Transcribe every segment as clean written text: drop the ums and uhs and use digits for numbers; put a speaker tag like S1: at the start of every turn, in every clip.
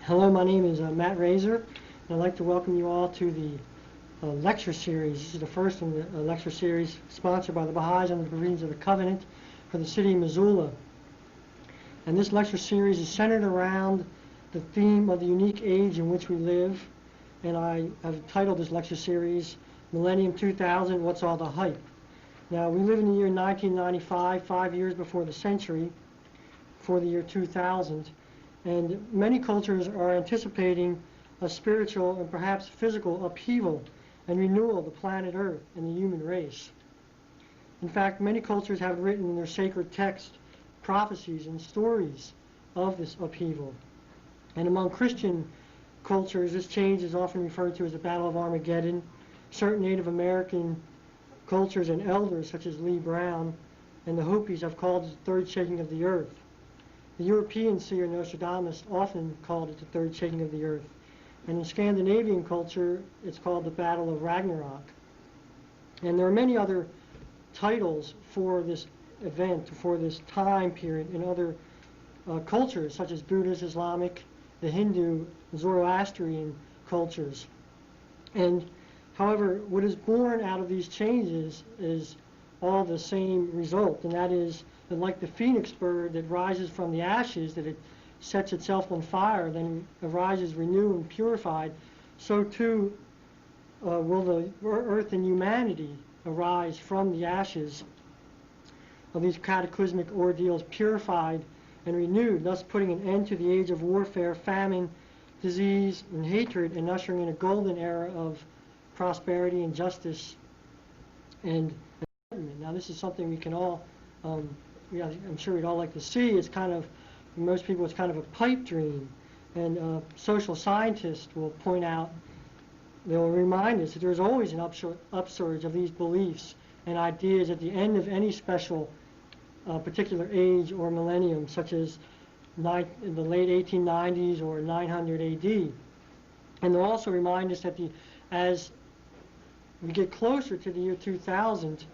S1: Hello, my name is Matt Razor, and I'd like to welcome you all to the lecture series. This is the first in the lecture series sponsored by the Baha'is under the provisions of the Covenant for the city of Missoula. And this lecture series is centered around the theme of the unique age in which we live, and I have titled this lecture series, Millennium 2000, What's All the Hype? Now, we live in the year 1995, 5 years before the century, for the year 2000. And many cultures are anticipating a spiritual and perhaps physical upheaval and renewal of the planet Earth and the human race. In fact, many cultures have written in their sacred text prophecies and stories of this upheaval. And among Christian cultures, this change is often referred to as the Battle of Armageddon. Certain Native American cultures and elders, such as Lee Brown and the Hopis, have called it the third shaking of the earth. The European seer Nostradamus often called it the third shaking of the earth. And in Scandinavian culture, it's called the Battle of Ragnarok. And there are many other titles for this event, for this time period in other cultures, such as Buddhist, Islamic, the Hindu, Zoroastrian cultures. And however, what is born out of these changes is all the same result, and that is that like the phoenix bird that rises from the ashes, that it sets itself on fire, then arises renewed and purified, so too will the earth and humanity arise from the ashes of these cataclysmic ordeals, purified and renewed, thus putting an end to the age of warfare, famine, disease, and hatred, and ushering in a golden era of prosperity and justice and enlightenment. Now, this is something we can all, I'm sure we'd all like to see. It's kind of, most people, it's kind of a pipe dream. And social scientists will point out, they'll remind us that there's always an upsurge of these beliefs and ideas at the end of any special particular age or millennium, such as in the late 1890s or 900 AD. And they'll also remind us that as we get closer to the year 2000,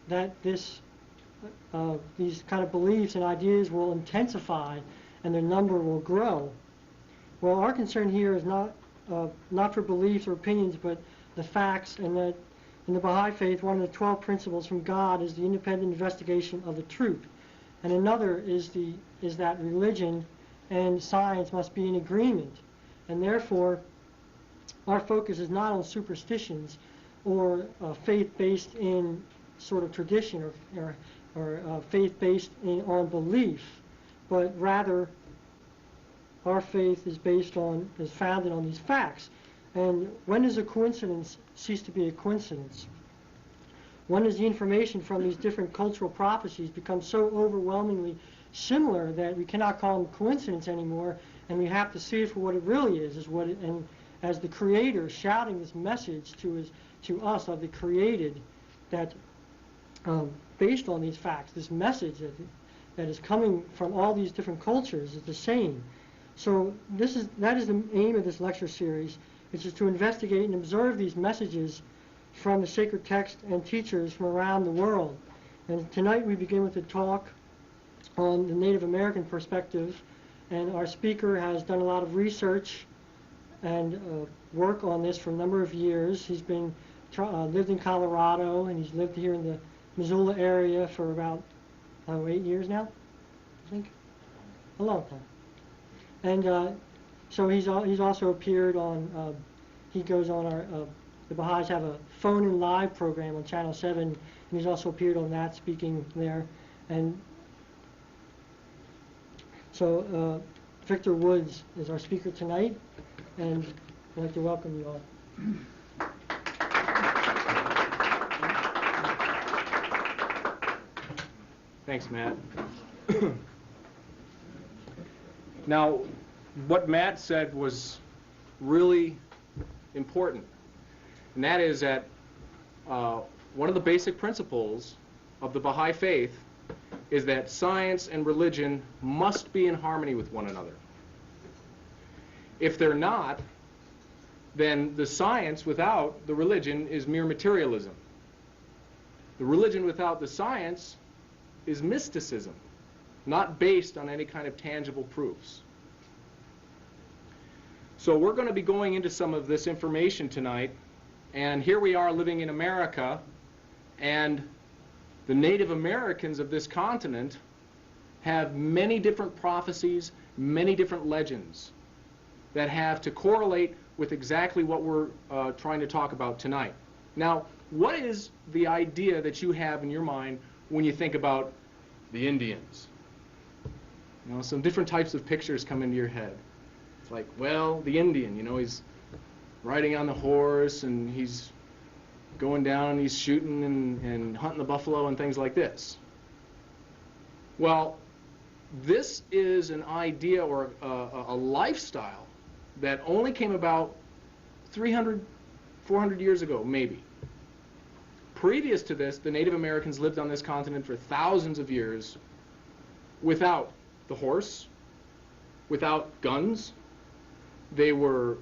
S1: that these kind of beliefs and ideas will intensify and their number will grow. Well, our concern here is not for beliefs or opinions, but the facts, and that in the Baha'i faith, one of the 12 principles from God is the independent investigation of the truth. And another is that religion and science must be in agreement. And therefore, our focus is not on superstitions or faith based in sort of tradition or faith based on belief, but rather our faith is founded on these facts. And when does a coincidence cease to be a coincidence? When does the information from these different cultural prophecies become so overwhelmingly similar that we cannot call them coincidence anymore, and we have to see it for what it really is and as the Creator shouting this message to us of the created, that based on these facts, this message that is coming from all these different cultures is the same. So that is the aim of this lecture series, which is to investigate and observe these messages from the sacred text and teachers from around the world. And tonight we begin with a talk on the Native American perspective, and our speaker has done a lot of research and work on this for a number of years. He's been lived in Colorado, and he's lived here in the Missoula area for about 8 years now, I think, a long time. And so he's also appeared on. He goes on the Baha'is have a phone-in live program on Channel 7, and he's also appeared on that, speaking there. And so Victor Woods is our speaker tonight, and I'd like to welcome you all.
S2: Thanks, Matt. Now, what Matt said was really important, and that is that one of the basic principles of the Baha'i faith is that science and religion must be in harmony with one another. If they're not, then the science without the religion is mere materialism. The religion without the science is mysticism, not based on any kind of tangible proofs. So we're going to be going into some of this information tonight. And here we are living in America, and the Native Americans of this continent have many different prophecies, many different legends that have to correlate with exactly what we're trying to talk about tonight. Now, what is the idea that you have in your mind when you think about the Indians? You know, some different types of pictures come into your head. It's like, well, the Indian, you know, he's riding on the horse and he's going down and he's shooting and hunting the buffalo and things like this. Well, this is an idea or a lifestyle that only came about 300, 400 years ago, maybe. Previous to this, the Native Americans lived on this continent for thousands of years without the horse, without guns. They were,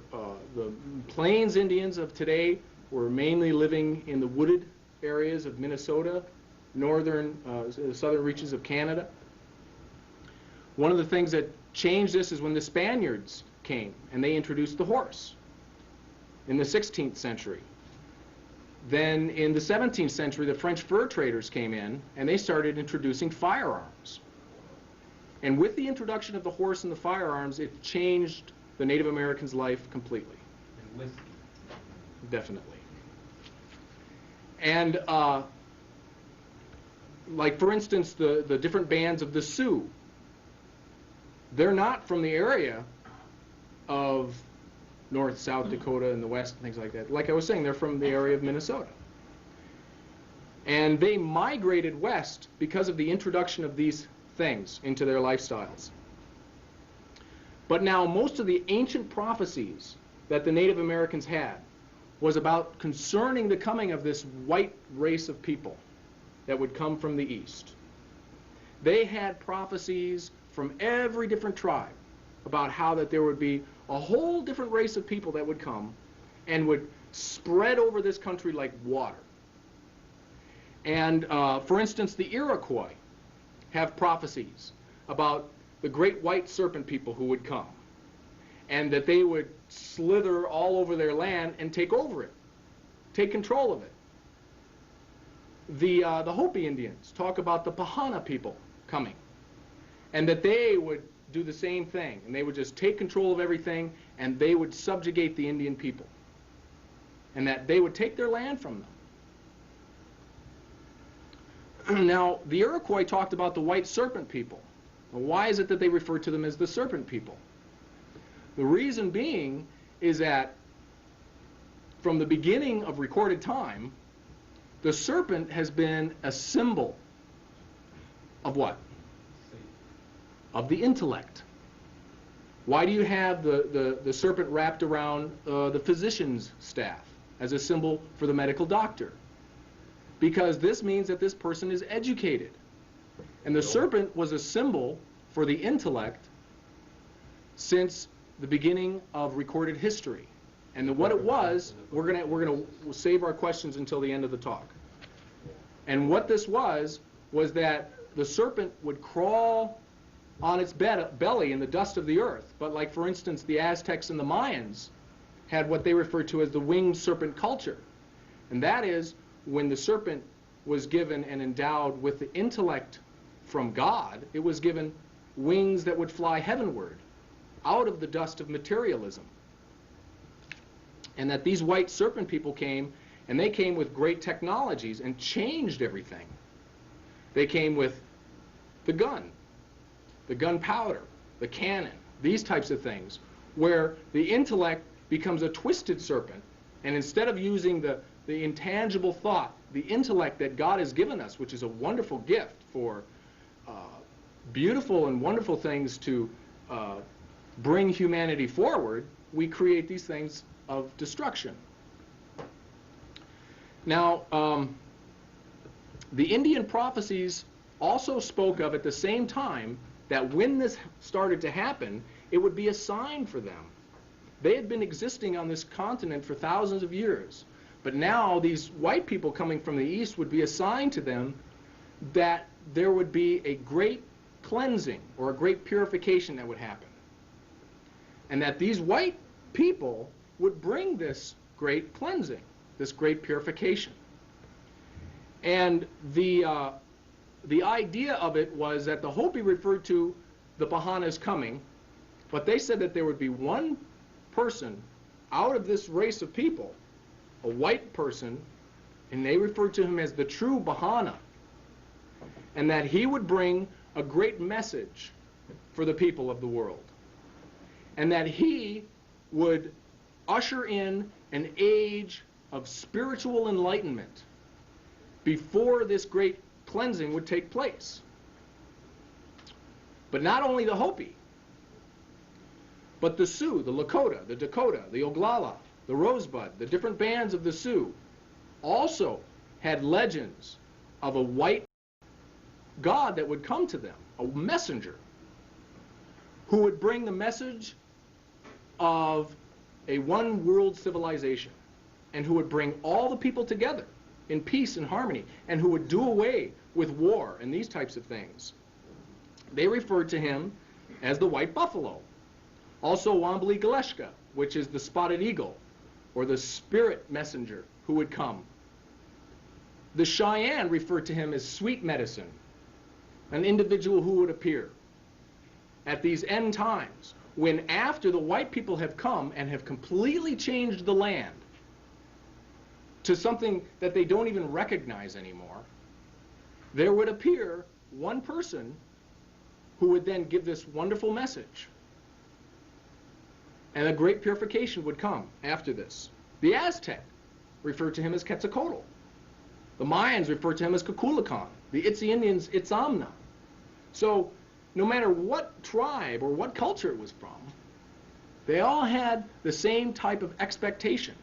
S2: the Plains Indians of today were mainly living in the wooded areas of Minnesota, southern reaches of Canada. One of the things that changed this is when the Spaniards came and they introduced the horse in the 16th century. Then in the 17th century, the French fur traders came in and they started introducing firearms. And with the introduction of the horse and the firearms, it changed the Native Americans' life completely.
S3: And whiskey.
S2: Definitely. And like for instance, the different bands of the Sioux, they're not from the area of North, South Dakota, and the West, and things like that. Like I was saying, they're from the area of Minnesota. And they migrated west because of the introduction of these things into their lifestyles. But now most of the ancient prophecies that the Native Americans had was about concerning the coming of this white race of people that would come from the east. They had prophecies from every different tribe about how that there would be a whole different race of people that would come and would spread over this country like water. And for instance, the Iroquois have prophecies about the great white serpent people who would come, and that they would slither all over their land and take over it, take control of it. The Hopi Indians talk about the Baha'u'llah people coming, and that they would do the same thing, and they would just take control of everything, and they would subjugate the Indian people, and that they would take their land from them. Now, the Iroquois talked about the white serpent people. Well, why is it that they refer to them as the serpent people? The reason being is that from the beginning of recorded time, the serpent has been a symbol of what? Of the intellect. Why do you have the serpent wrapped around the physician's staff as a symbol for the medical doctor? Because this means that this person is educated. And the serpent was a symbol for the intellect since the beginning of recorded history. And what it was, we're gonna save our questions until the end of the talk. And what this was that the serpent would crawl on its belly in the dust of the earth. But like for instance, the Aztecs and the Mayans had what they referred to as the winged serpent culture. And that is when the serpent was given and endowed with the intellect from God, it was given wings that would fly heavenward out of the dust of materialism. And that these white serpent people came, and they came with great technologies and changed everything. They came with the gunpowder, the cannon, these types of things, where the intellect becomes a twisted serpent, and instead of using the intangible thought, the intellect that God has given us, which is a wonderful gift for beautiful and wonderful things to bring humanity forward, we create these things of destruction. Now, the Indian prophecies also spoke of at the same time that when this started to happen, it would be a sign for them. They had been existing on this continent for thousands of years, but now these white people coming from the east would be a sign to them that there would be a great cleansing or a great purification that would happen. And that these white people would bring this great cleansing, this great purification. And the idea of it was that the Hopi referred to the Baha'u'llah's coming, but they said that there would be one person out of this race of people, a white person, and they referred to him as the true Baha'u'llah, and that he would bring a great message for the people of the world, and that he would usher in an age of spiritual enlightenment before this great cleansing would take place. But not only the Hopi, but the Sioux, the Lakota, the Dakota, the Oglala, the Rosebud, the different bands of the Sioux also had legends of a white God that would come to them, a messenger who would bring the message of a one world civilization, and who would bring all the people together in peace and harmony, and who would do away with war and these types of things. They referred to him as the white buffalo. Also Wambali Galeshka, which is the spotted eagle, or the spirit messenger who would come. The Cheyenne referred to him as sweet medicine, an individual who would appear at these end times, when after the white people have come and have completely changed the land to something that they don't even recognize anymore, there would appear one person who would then give this wonderful message. And a great purification would come after this. The Aztec referred to him as Quetzalcoatl. The Mayans referred to him as Cuculcan. The Itzi Indians, Itzamna. So no matter what tribe or what culture it was from, they all had the same type of expectation,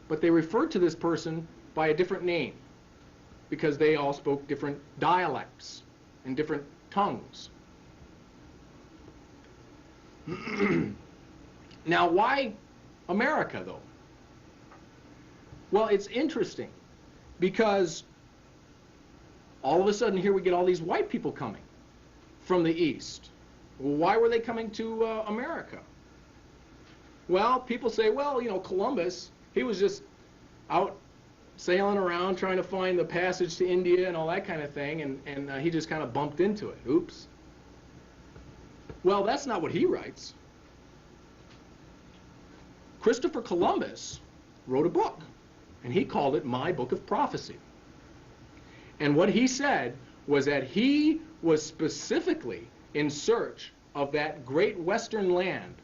S2: but they referred to this person by a different name because they all spoke different dialects and different tongues. Now, why America, though? Well, it's interesting because all of a sudden here we get all these white people coming from the East. Well, why were they coming to America? Well, people say, well, you know, Columbus, he was just out sailing around trying to find the passage to India and all that kind of thing, and he just kind of bumped into it. Oops. Well, that's not what he writes. Christopher Columbus wrote a book, and he called it My Book of Prophecy. And what he said was that he was specifically in search of that great western land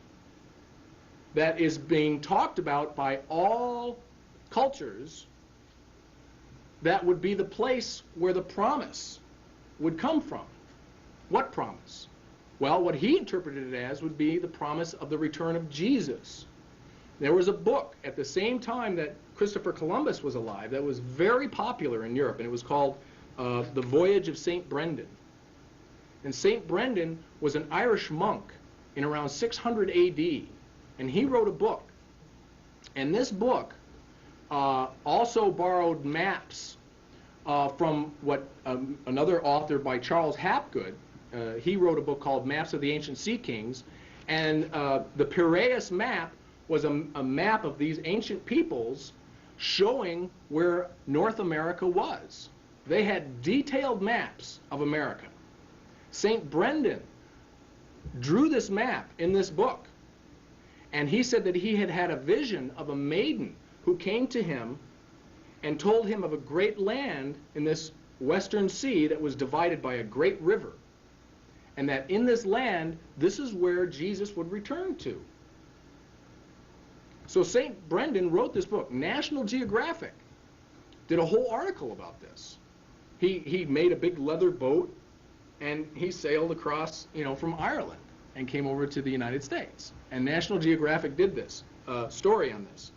S2: that is being talked about by all cultures, that would be the place where the promise would come from. What promise? Well, what he interpreted it as would be the promise of the return of Jesus. There was a book at the same time that Christopher Columbus was alive that was very popular in Europe, and it was called The Voyage of St. Brendan. And St. Brendan was an Irish monk in around 600 AD, and he wrote a book. And this book also borrowed maps from what another author by Charles Hapgood, he wrote a book called Maps of the Ancient Sea Kings, and the Piraeus map was a map of these ancient peoples showing where North America was. They had detailed maps of America. St. Brendan drew this map in this book, and he said that he had had a vision of a maiden who came to him and told him of a great land in this western sea that was divided by a great river, and that in this land, this is where Jesus would return to. So St. Brendan wrote this book. National Geographic did a whole article about this. He made a big leather boat, and he sailed across, you know, from Ireland and came over to the United States. And National Geographic did this story on this.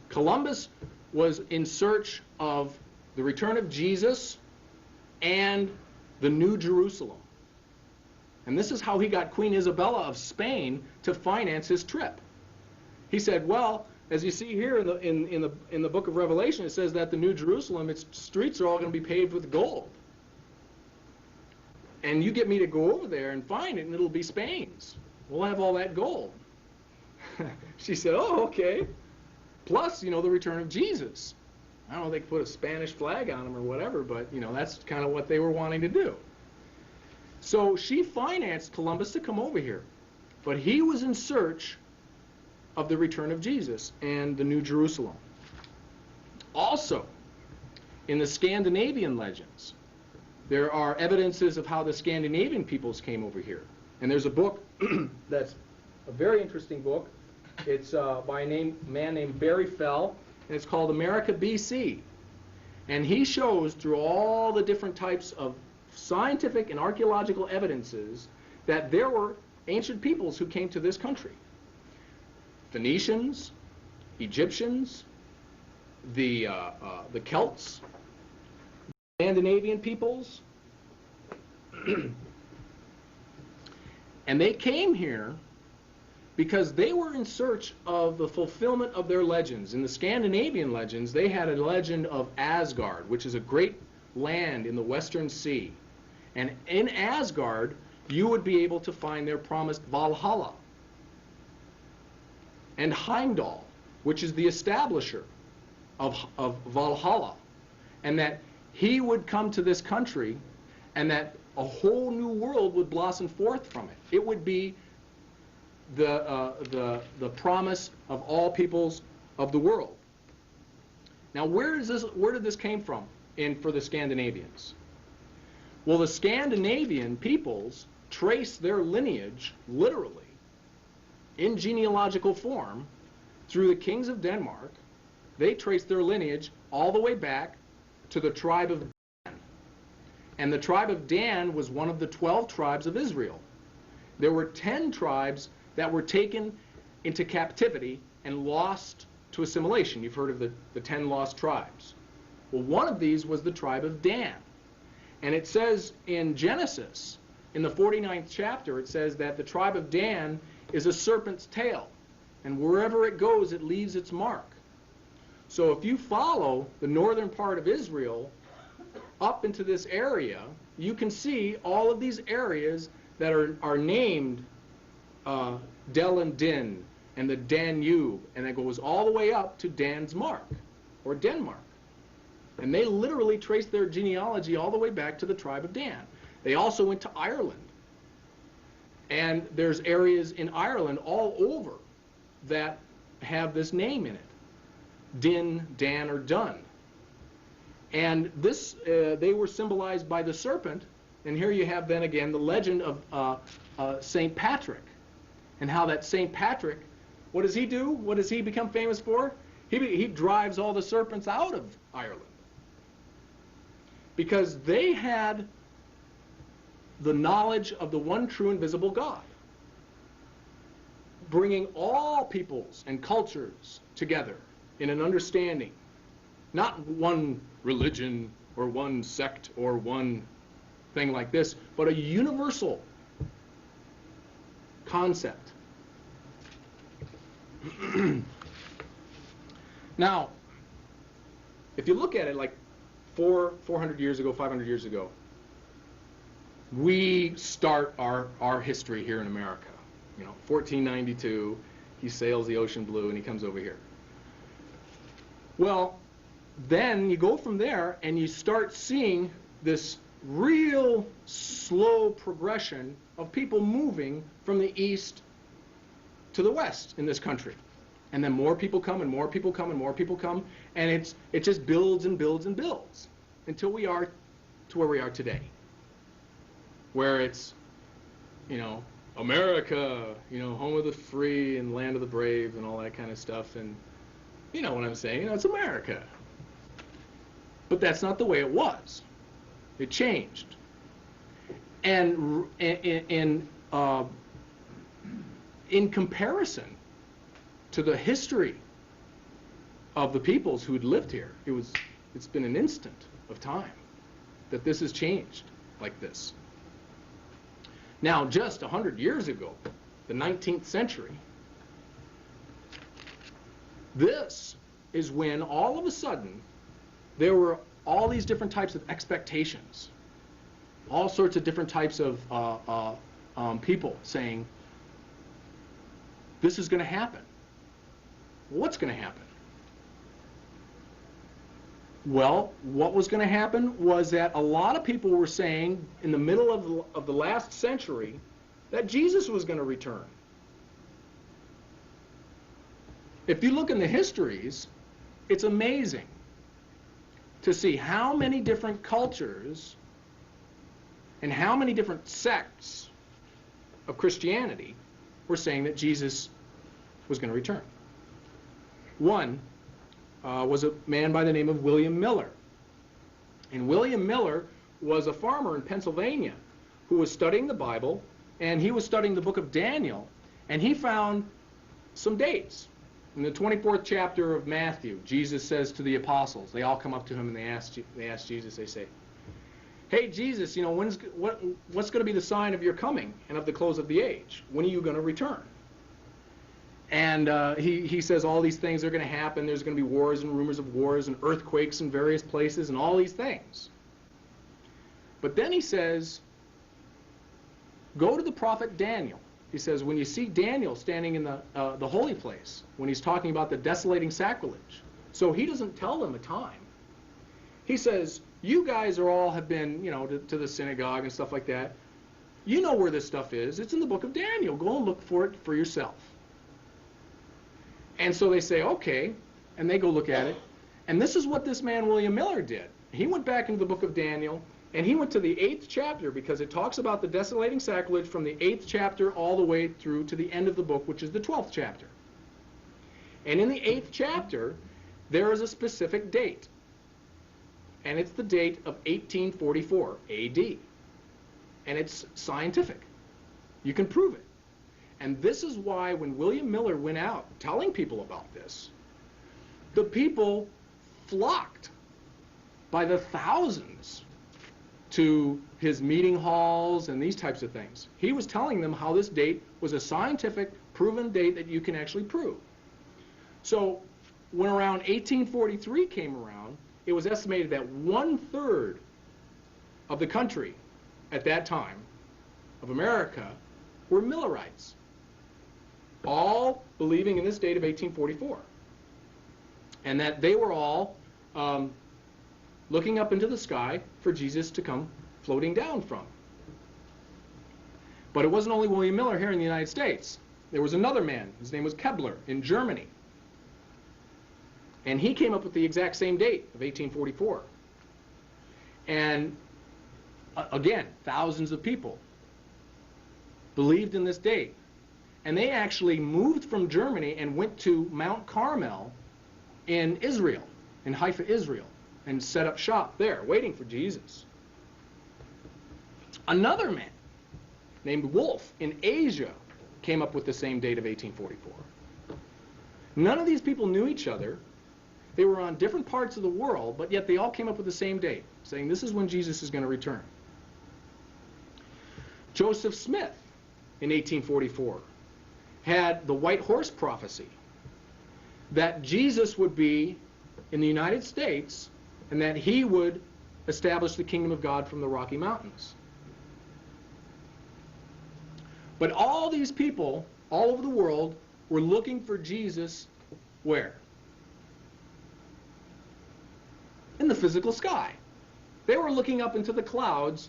S2: Columbus was in search of the return of Jesus and the New Jerusalem. And this is how he got Queen Isabella of Spain to finance his trip. He said, well, as you see here in the book of Revelation, it says that the New Jerusalem, its streets are all going to be paved with gold. And you get me to go over there and find it, and it'll be Spain's. we'll have all that gold. She said, oh, okay. Plus, the return of Jesus. I don't know if they could put a Spanish flag on them or whatever, but, that's kind of what they were wanting to do. So she financed Columbus to come over here. But he was in search of the return of Jesus and the New Jerusalem. Also, in the Scandinavian legends, there are evidences of how the Scandinavian peoples came over here. And there's a book that's a very interesting book. It's by a man named Barry Fell, and it's called America BC. And he shows through all the different types of scientific and archaeological evidences that there were ancient peoples who came to this country. Phoenicians, Egyptians, the Celts, Scandinavian peoples. And they came here because they were in search of the fulfillment of their legends. In the Scandinavian legends, they had a legend of Asgard, which is a great land in the Western Sea. And in Asgard, you would be able to find their promised Valhalla. And Heimdall, which is the establisher of Valhalla. And that he would come to this country, and that a whole new world would blossom forth from it. It would be the promise of all peoples of the world. Now, where did this came from for the Scandinavians? Well, the Scandinavian peoples trace their lineage, literally, in genealogical form, through the kings of Denmark. They trace their lineage all the way back to the tribe of Dan. And the tribe of Dan was one of the 12 tribes of Israel. There were 10 tribes that were taken into captivity and lost to assimilation. You've heard of the 10 lost tribes. Well, one of these was the tribe of Dan. And it says in Genesis, in the 49th chapter, it says that the tribe of Dan is a serpent's tail. And wherever it goes, it leaves its mark. So if you follow the northern part of Israel up into this area, you can see all of these areas that are named Del and Din, and the Danube, and it goes all the way up to Dan's Mark, or Denmark. And they literally trace their genealogy all the way back to the tribe of Dan. They also went to Ireland. And there's areas in Ireland all over that have this name in it. Din, Dan, or Dun. And this, they were symbolized by the serpent. And here you have then again the legend of St. Patrick. And how that St. Patrick, what does he do? What does he become famous for? He drives all the serpents out of Ireland. Because they had the knowledge of the one true invisible God, bringing all peoples and cultures together in an understanding, not one religion or one sect or one thing like this, but a universal concept. Now, if you look at it like 400 years ago, 500 years ago, we start our history here in America. 1492, he sails the ocean blue and he comes over here. Well, then you go from there and you start seeing this real slow progression of people moving from the east to the west in this country. And then more people come and more people come and more people come, and it just builds and builds and builds until we are to where we are today, where it's, America, home of the free and land of the brave and all that kind of stuff, and you know what I'm saying, it's America. But that's not the way it was. It changed. And in comparison to the history of the peoples who had lived here, it's been an instant of time that this has changed like this. Now, just 100 years ago, the 19th century, this is when all of a sudden there were all these different types of expectations, all sorts of different types of people saying, this is going to happen. What's going to happen? Well, what was going to happen was that a lot of people were saying in the middle of the last century that Jesus was going to return. If you look in the histories, it's amazing to see how many different cultures and how many different sects of Christianity were saying that Jesus was going to return. One was a man by the name of William Miller. And William Miller was a farmer in Pennsylvania who was studying the Bible, and he was studying the book of Daniel, and he found some dates. In the 24th chapter of Matthew, Jesus says to the apostles, they all come up to him and they ask Jesus, they say, "Hey Jesus, what's going to be the sign of your coming and of the close of the age? When are you going to return?" And he says all these things are going to happen. There's going to be wars and rumors of wars and earthquakes in various places and all these things. But then he says, go to the prophet Daniel. He says, when you see Daniel standing in the holy place, when he's talking about the desolating sacrilege. So he doesn't tell them a time. He says, you guys have been, to the synagogue and stuff like that. You know where this stuff is. It's in the book of Daniel. Go and look for it for yourself. And so they say, okay, and they go look at it. And this is what this man William Miller did. He went back into the book of Daniel, and he went to the 8th chapter, because it talks about the desolating sacrilege from the 8th chapter all the way through to the end of the book, which is the 12th chapter. And in the 8th chapter, there is a specific date. And it's the date of 1844 AD. And it's scientific. You can prove it. And this is why when William Miller went out telling people about this, the people flocked by the thousands to his meeting halls and these types of things. He was telling them how this date was a scientific, proven date that you can actually prove. So when around 1843 came around, it was estimated that 1/3 of the country at that time, of America, were Millerites, all believing in this date of 1844. And that they were all looking up into the sky for Jesus to come floating down from. But it wasn't only William Miller here in the United States. There was another man. His name was Kepler in Germany. And he came up with the exact same date of 1844. And again, thousands of people believed in this date. And they actually moved from Germany and went to Mount Carmel in Israel, in Haifa, Israel, and set up shop there, waiting for Jesus. Another man named Wolf in Asia came up with the same date of 1844. None of these people knew each other. They were on different parts of the world, but yet they all came up with the same date, saying this is when Jesus is going to return. Joseph Smith in 1844 had the white horse prophecy that Jesus would be in the United States and that he would establish the kingdom of God from the Rocky Mountains. But all these people all over the world were looking for Jesus where? In the physical sky. They were looking up into the clouds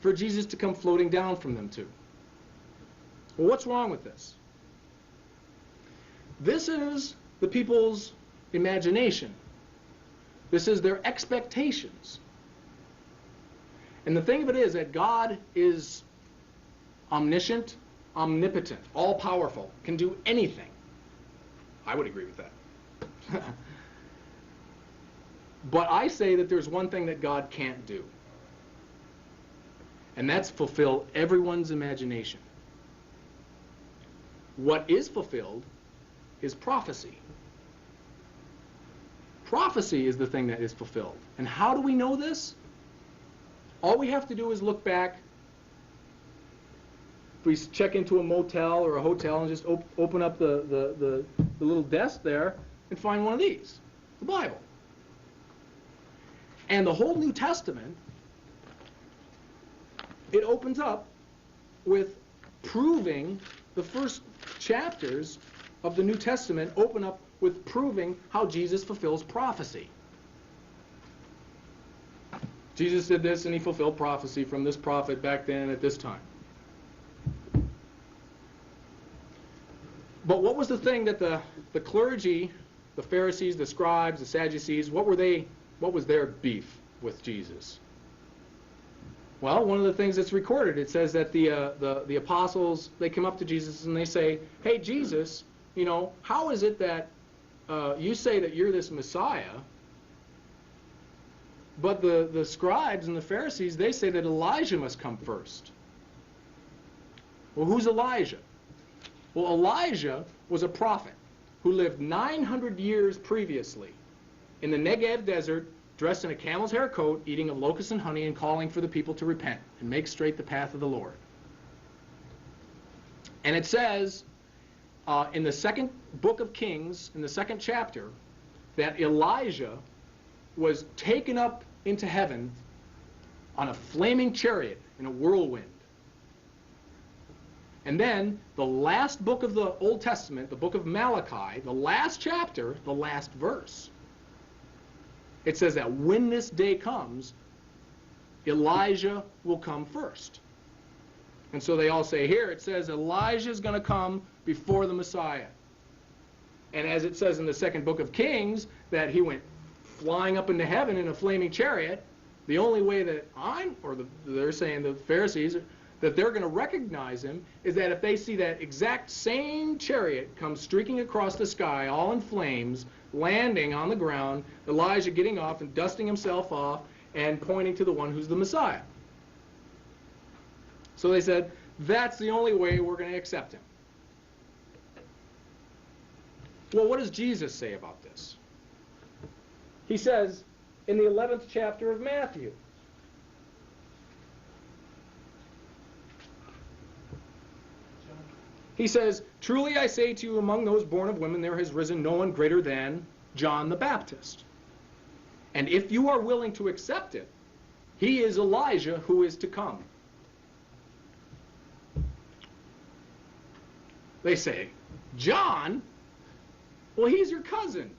S2: for Jesus to come floating down from them too. Well, what's wrong with this? This is the people's imagination. This is their expectations. And the thing of it is that God is omniscient, omnipotent, all-powerful, can do anything. I would agree with that. But I say that there's one thing that God can't do. And that's fulfill everyone's imagination. What is fulfilled is prophecy. Prophecy is the thing that is fulfilled. And how do we know this? All we have to do is look back. If we check into a motel or a hotel and just open up the little desk there and find one of these, the Bible. And the whole New Testament, it opens up with proving the first chapters of the New Testament open up with proving how Jesus fulfills prophecy. Jesus did this and he fulfilled prophecy from this prophet back then at this time. But what was the thing that the clergy, the Pharisees, the scribes, the Sadducees, what was their beef with Jesus? Well, one of the things that's recorded, it says that the apostles, they come up to Jesus and they say, hey, Jesus, you know, how is it that you say that you're this Messiah, but the scribes and the Pharisees, they say that Elijah must come first? Well, who's Elijah? Well, Elijah was a prophet who lived 900 years previously in the Negev desert, dressed in a camel's hair coat, eating of locusts and honey, and calling for the people to repent and make straight the path of the Lord. And it says in the second book of Kings, in the second chapter, that Elijah was taken up into heaven on a flaming chariot in a whirlwind. And then the last book of the Old Testament, the book of Malachi, the last chapter, the last verse, it says that when this day comes, Elijah will come first. And so they all say here, it says Elijah is going to come before the Messiah. And as it says in the second book of Kings, that he went flying up into heaven in a flaming chariot, the only way that they're saying the Pharisees, that they're going to recognize him is that if they see that exact same chariot come streaking across the sky, all in flames, landing on the ground, Elijah getting off and dusting himself off and pointing to the one who's the Messiah. So they said, that's the only way we're going to accept him. Well, what does Jesus say about this? He says in the 11th chapter of Matthew, he says, truly I say to you, among those born of women there has risen no one greater than John the Baptist. And if you are willing to accept it, he is Elijah who is to come. They say, John? Well, he's your cousin.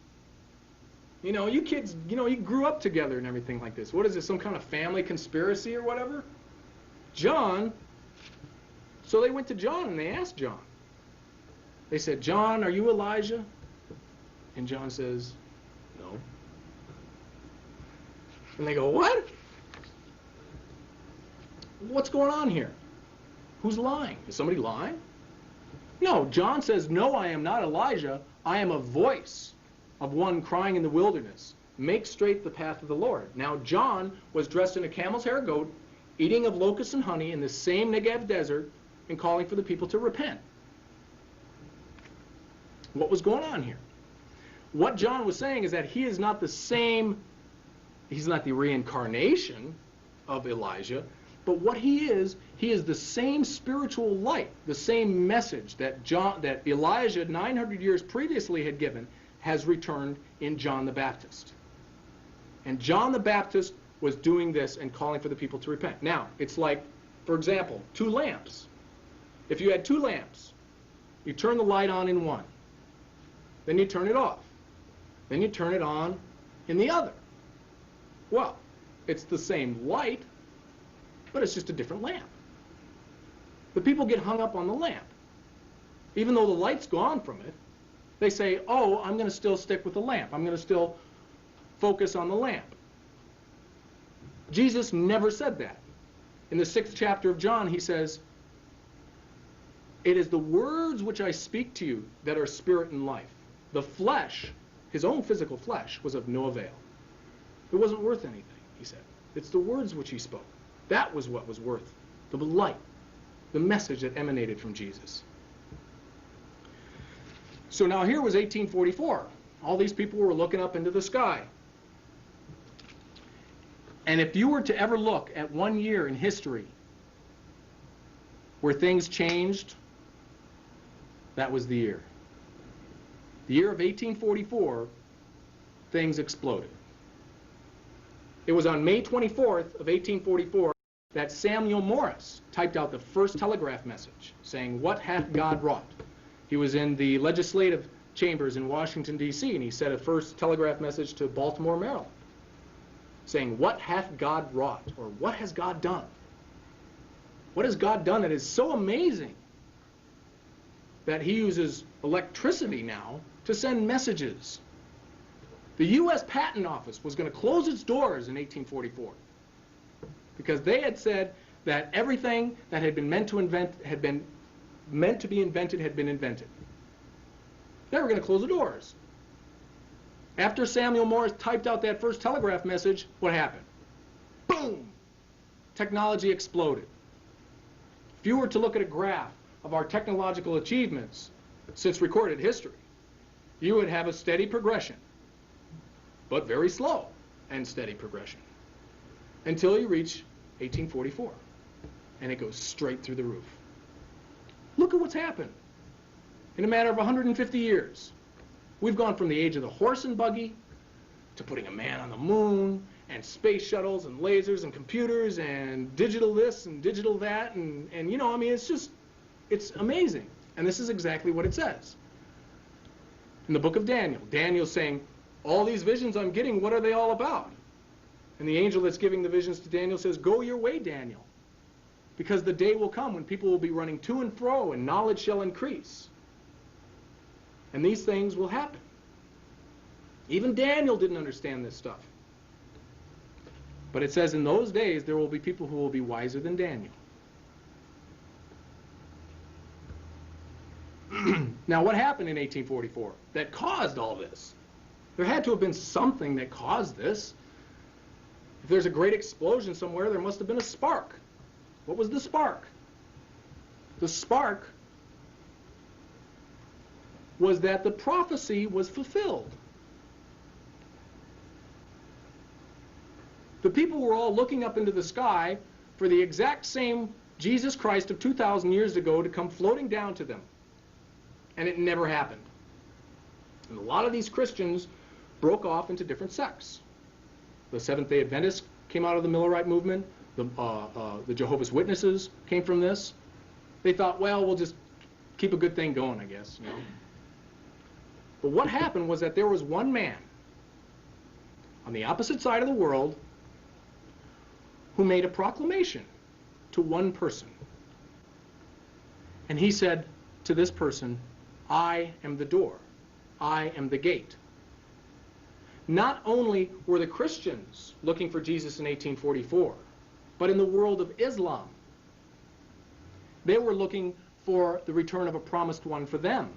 S2: You know, you kids, you know, you grew up together and everything like this. What is this, some kind of family conspiracy or whatever? John. So they went to John and they asked John. They said, John, are you Elijah? And John says, no. And they go, what? What's going on here? Who's lying? Is somebody lying? No, John says, no, I am not Elijah. I am a voice of one crying in the wilderness. Make straight the path of the Lord. Now, John was dressed in a camel's hair coat, eating of locusts and honey in the same Negev desert, and calling for the people to repent. What was going on here? What John was saying is that he is not the same, he's not the reincarnation of Elijah, but what he is the same spiritual light, the same message that Elijah 900 years previously had given has returned in John the Baptist. And John the Baptist was doing this and calling for the people to repent. Now, it's like, for example, two lamps. If you had two lamps, you turn the light on in one, then you turn it off, then you turn it on in the other. Well, it's the same light, but it's just a different lamp. The people get hung up on the lamp. Even though the light's gone from it, they say, oh, I'm going to still stick with the lamp. I'm going to still focus on the lamp. Jesus never said that. In the 6th chapter of John, he says, it is the words which I speak to you that are spirit and life. The flesh, his own physical flesh, was of no avail. It wasn't worth anything, he said. It's the words which he spoke. That was what was worth the light, the message that emanated from Jesus. So now here was 1844. All these people were looking up into the sky. And if you were to ever look at one year in history where things changed, that was the year. The year of 1844, things exploded. It was on May 24th of 1844 that Samuel Morse typed out the first telegraph message saying, what hath God wrought? He was in the legislative chambers in Washington, D.C., and he sent a first telegraph message to Baltimore, Maryland, saying, "What hath God wrought?" or "What has God done?" What has God done that is so amazing that he uses electricity now to send messages? The U.S. Patent Office was going to close its doors in 1844 because they had said that everything that had been meant to be invented had been invented. They were going to close the doors. After Samuel Morse typed out that first telegraph message, what happened? Boom! Technology exploded. If you were to look at a graph of our technological achievements since recorded history, you would have a steady progression, but very slow and steady progression, until you reach 1844, and it goes straight through the roof. Look at what's happened. In a matter of 150 years, we've gone from the age of the horse and buggy to putting a man on the moon, and space shuttles and lasers and computers and digital this and digital that, and you know, I mean, it's amazing. And this is exactly what it says. In the book of Daniel, Daniel's saying, all these visions I'm getting, what are they all about? And the angel that's giving the visions to Daniel says, go your way, Daniel, because the day will come when people will be running to and fro and knowledge shall increase. And these things will happen. Even Daniel didn't understand this stuff. But it says in those days there will be people who will be wiser than Daniel. Now what happened in 1844 that caused all this? There had to have been something that caused this. If there's a great explosion somewhere, there must have been a spark. What was the spark? The spark was that the prophecy was fulfilled. The people were all looking up into the sky for the exact same Jesus Christ of 2,000 years ago to come floating down to them. And it never happened. And a lot of these Christians broke off into different sects. The Seventh-day Adventists came out of the Millerite movement. The Jehovah's Witnesses came from this. They thought, well, we'll just keep a good thing going, I guess. You know? But what happened was that there was one man on the opposite side of the world who made a proclamation to one person. And he said to this person, I am the door. I am the gate. Not only were the Christians looking for Jesus in 1844, but in the world of Islam, they were looking for the return of a promised one for them.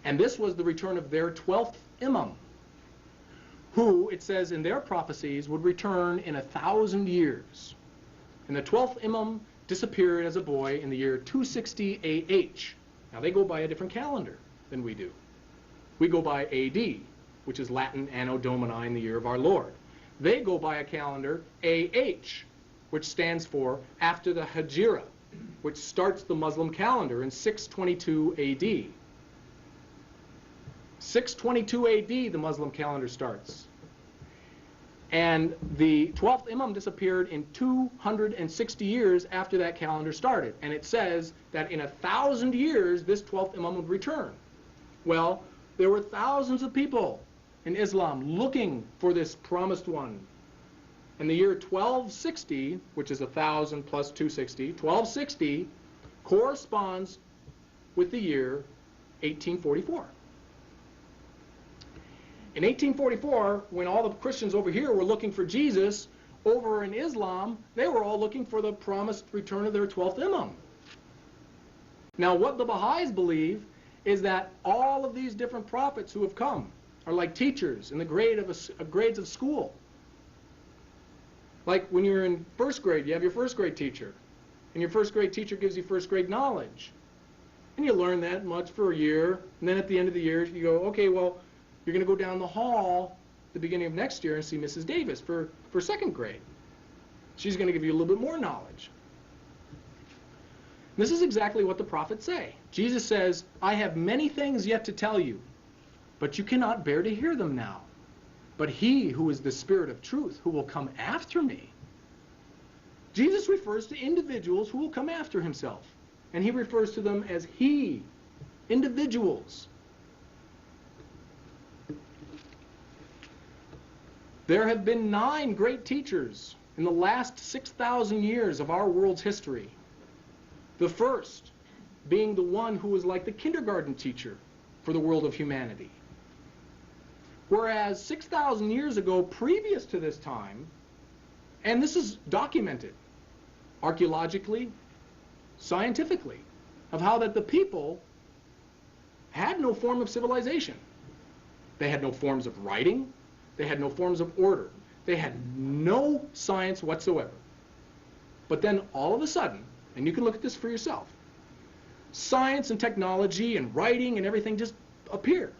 S2: And this was the return of their 12th Imam, who, it says in their prophecies, would return in 1,000 years. And the 12th Imam disappeared as a boy in the year 260 AH. Now they go by a different calendar than we do. We go by AD, which is Latin Anno Domini, in the year of our Lord. They go by a calendar AH, which stands for after the Hijra, which starts the Muslim calendar in 622 AD. 622 AD, the Muslim calendar starts. And the 12th Imam disappeared in 260 years after that calendar started. And it says that in 1,000 years, this 12th Imam would return. Well, there were thousands of people in Islam looking for this promised one. And the year 1260, which is 1,000 plus 260, 1260 corresponds with the year 1844. In 1844, when all the Christians over here were looking for Jesus, over in Islam, they were all looking for the promised return of their 12th Imam. Now, what the Baha'is believe is that all of these different prophets who have come are like teachers in the grades of school. Like when you're in first grade, you have your first grade teacher, and your first grade teacher gives you first grade knowledge. And you learn that much for a year, and then at the end of the year, you go, okay, well, you're going to go down the hall at the beginning of next year and see Mrs. Davis for second grade. She's going to give you a little bit more knowledge. This is exactly what the prophets say. Jesus says, I have many things yet to tell you, but you cannot bear to hear them now. But he who is the Spirit of truth, who will come after me. Jesus refers to individuals who will come after himself. and he refers to them as he, individuals. There have been 9 great teachers in the last 6,000 years of our world's history. The first being the one who was like the kindergarten teacher for the world of humanity. Whereas 6,000 years ago, previous to this time, and this is documented archaeologically, scientifically, of how that the people had no form of civilization. They had no forms of writing. They had no forms of order. They had no science whatsoever. But then all of a sudden, and you can look at this for yourself, science and technology and writing and everything just appear.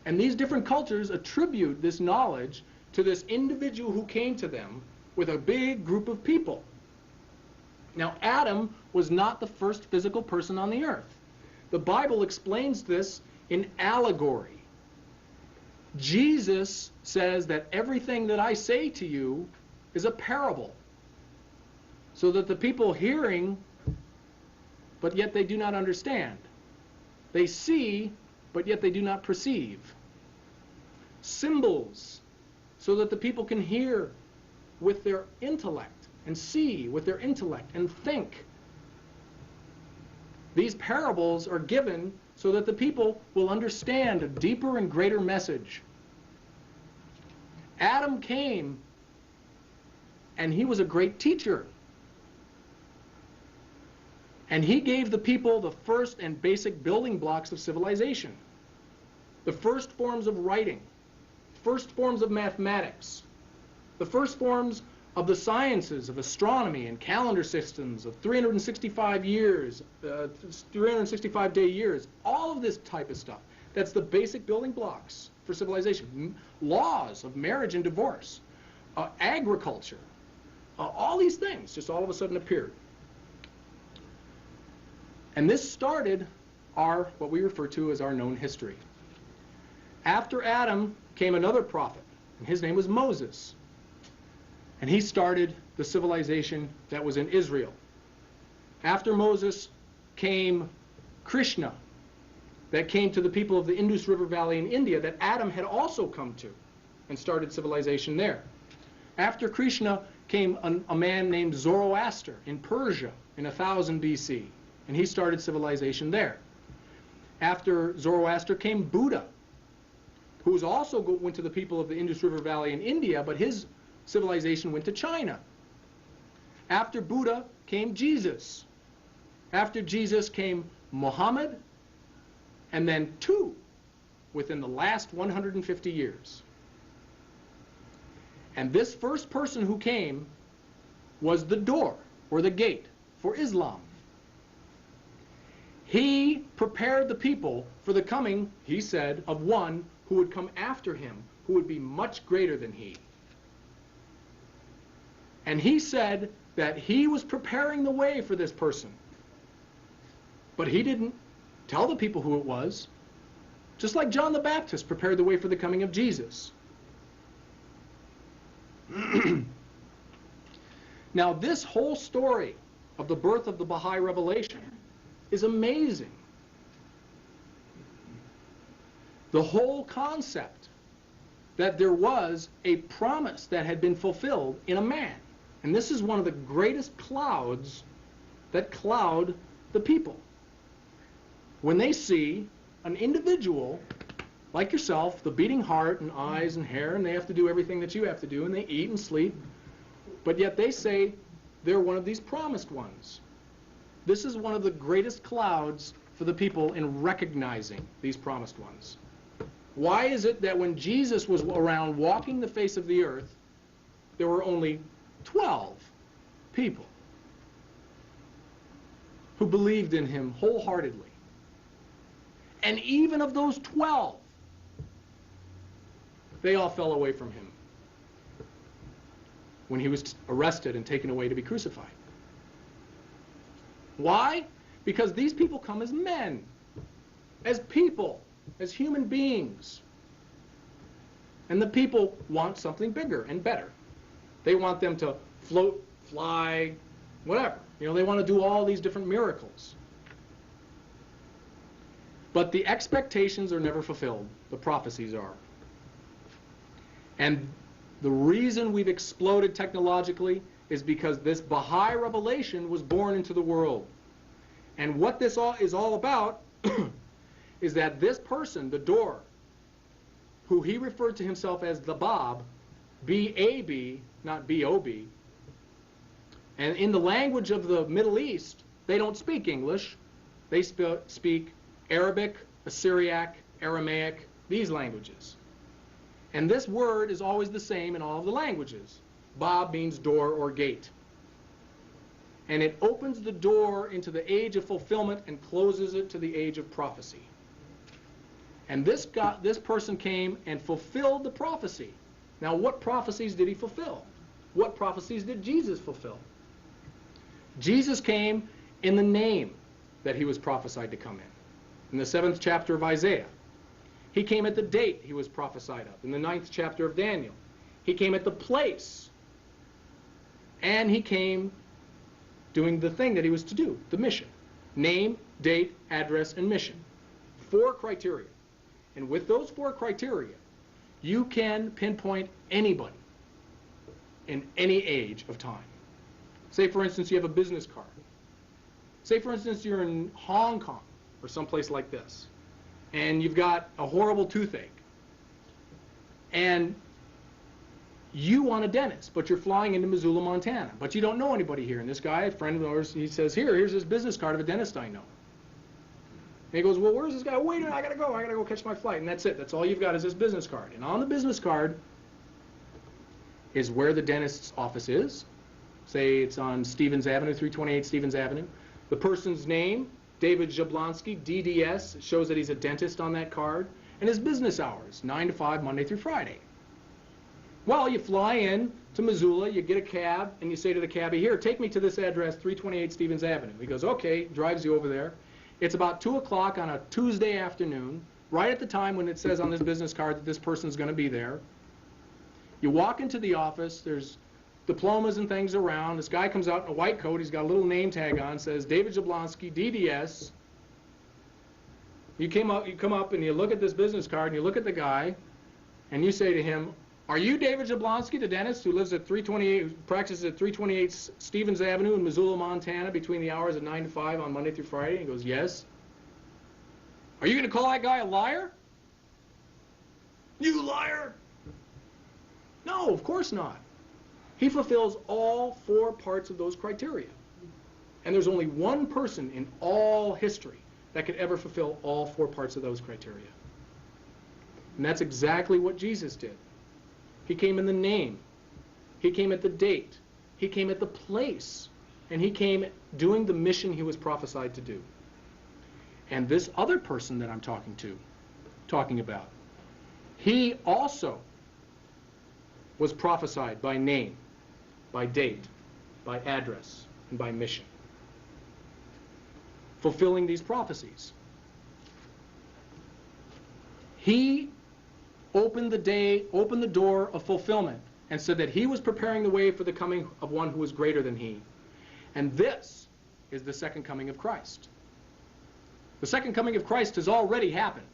S2: And these different cultures attribute this knowledge to this individual who came to them with a big group of people. Now, Adam was not the first physical person on the earth. The Bible explains this in allegory. Jesus says that everything that I say to you is a parable, so that the people hearing, but yet they do not understand. They see, but yet they do not perceive. Symbols, so that the people can hear with their intellect, and see with their intellect, and think. These parables are given so that the people will understand a deeper and greater message. Adam came, and he was a great teacher. And he gave the people the first and basic building blocks of civilization. The first forms of writing, first forms of mathematics, the first forms of the sciences of astronomy and calendar systems of 365 years, 365-day years, all of this type of stuff. That's the basic building blocks for civilization. Laws of marriage and divorce, agriculture, all these things just all of a sudden appeared. And this started what we refer to as our known history. After Adam came another prophet, and his name was Moses. And he started the civilization that was in Israel. After Moses came Krishna, that came to the people of the Indus River Valley in India, that Adam had also come to, and started civilization there. After Krishna came a man named Zoroaster in Persia in 1000 BC, and he started civilization there. After Zoroaster came Buddha, who was also went to the people of the Indus River Valley in India, but his civilization went to China. After Buddha came Jesus. After Jesus came Muhammad, and then 2 within the last 150 years. And this first person who came was the door, or the gate, for Islam. He prepared the people for the coming, he said, of one who would come after him, who would be much greater than he. And he said that he was preparing the way for this person. But he didn't tell the people who it was, just like John the Baptist prepared the way for the coming of Jesus. Now, this whole story of the birth of the Baha'i revelation is amazing. The whole concept that there was a promise that had been fulfilled in a man. And this is one of the greatest clouds that cloud the people. When they see an individual like yourself, the beating heart and eyes and hair, and they have to do everything that you have to do, and they eat and sleep, but yet they say they're one of these promised ones. This is one of the greatest clouds for the people in recognizing these promised ones. Why is it that when Jesus was around walking the face of the earth, there were only 12 people who believed in him wholeheartedly? And even of those 12, they all fell away from him when he was arrested and taken away to be crucified. Why? Because these people come as men, as people, as human beings. And the people want something bigger and better. They want them to float, fly, whatever. You know, they want to do all these different miracles. But the expectations are never fulfilled. The prophecies are. And the reason we've exploded technologically is because this Baha'i revelation was born into the world. And what this is all about is that this person, the door, who he referred to himself as the Bab, B-A-B, not B-O-B, and in the language of the Middle East, they don't speak English. They speak Arabic, Assyriac, Aramaic, these languages. And this word is always the same in all of the languages. Bab means door or gate. And it opens the door into the age of fulfillment and closes it to the age of prophecy. And this person came and fulfilled the prophecy. Now, what prophecies did he fulfill? What prophecies did Jesus fulfill? Jesus came in the name that he was prophesied to come in the 7th chapter of Isaiah. He came at the date he was prophesied of, in the 9th chapter of Daniel. He came at the place. And he came doing the thing that he was to do, the mission. Name, date, address, and mission. 4 criteria. And with those 4 criteria, you can pinpoint anybody in any age of time. Say, for instance, you have a business card. Say, for instance, you're in Hong Kong or someplace like this, and you've got a horrible toothache, and you want a dentist, but you're flying into Missoula, Montana, but you don't know anybody here. And this guy, a friend of ours, he says, here's this business card of a dentist I know. And he goes, well, where's this guy? Wait a minute, I gotta go catch my flight. And that's it. That's all you've got is this business card. And on the business card is where the dentist's office is. Say it's on Stevens Avenue, 328 Stevens Avenue. The person's name, David Jablonski, DDS, shows that he's a dentist on that card. And his business hours, 9 to 5, Monday through Friday. Well, you fly in to Missoula, you get a cab, and you say to the cabbie, here, take me to this address, 328 Stevens Avenue. He goes, okay, drives you over there. It's about 2 o'clock on a Tuesday afternoon, right at the time when it says on this business card that this person's going to be there. You walk into the office, there's diplomas and things around. This guy comes out in a white coat, he's got a little name tag on, says David Jablonski, DDS. You come up and you look at this business card and you look at the guy and you say to him, are you David Jablonski, the dentist who lives at 328, practices at 328 Stevens Avenue in Missoula, Montana, between the hours of 9 to 5 on Monday through Friday? He goes, yes. Are you going to call that guy a liar? You liar! No, of course not. He fulfills all 4 parts of those criteria. And there's only one person in all history that could ever fulfill all 4 parts of those criteria. And that's exactly what Jesus did. He came in the name. He came at the date. He came at the place. And he came doing the mission he was prophesied to do. And this other person that I'm talking about, he also was prophesied by name, by date, by address, and by mission, fulfilling these prophecies. He opened the door of fulfillment and said that he was preparing the way for the coming of one who was greater than he. And this is the second coming of Christ. The second coming of Christ has already happened.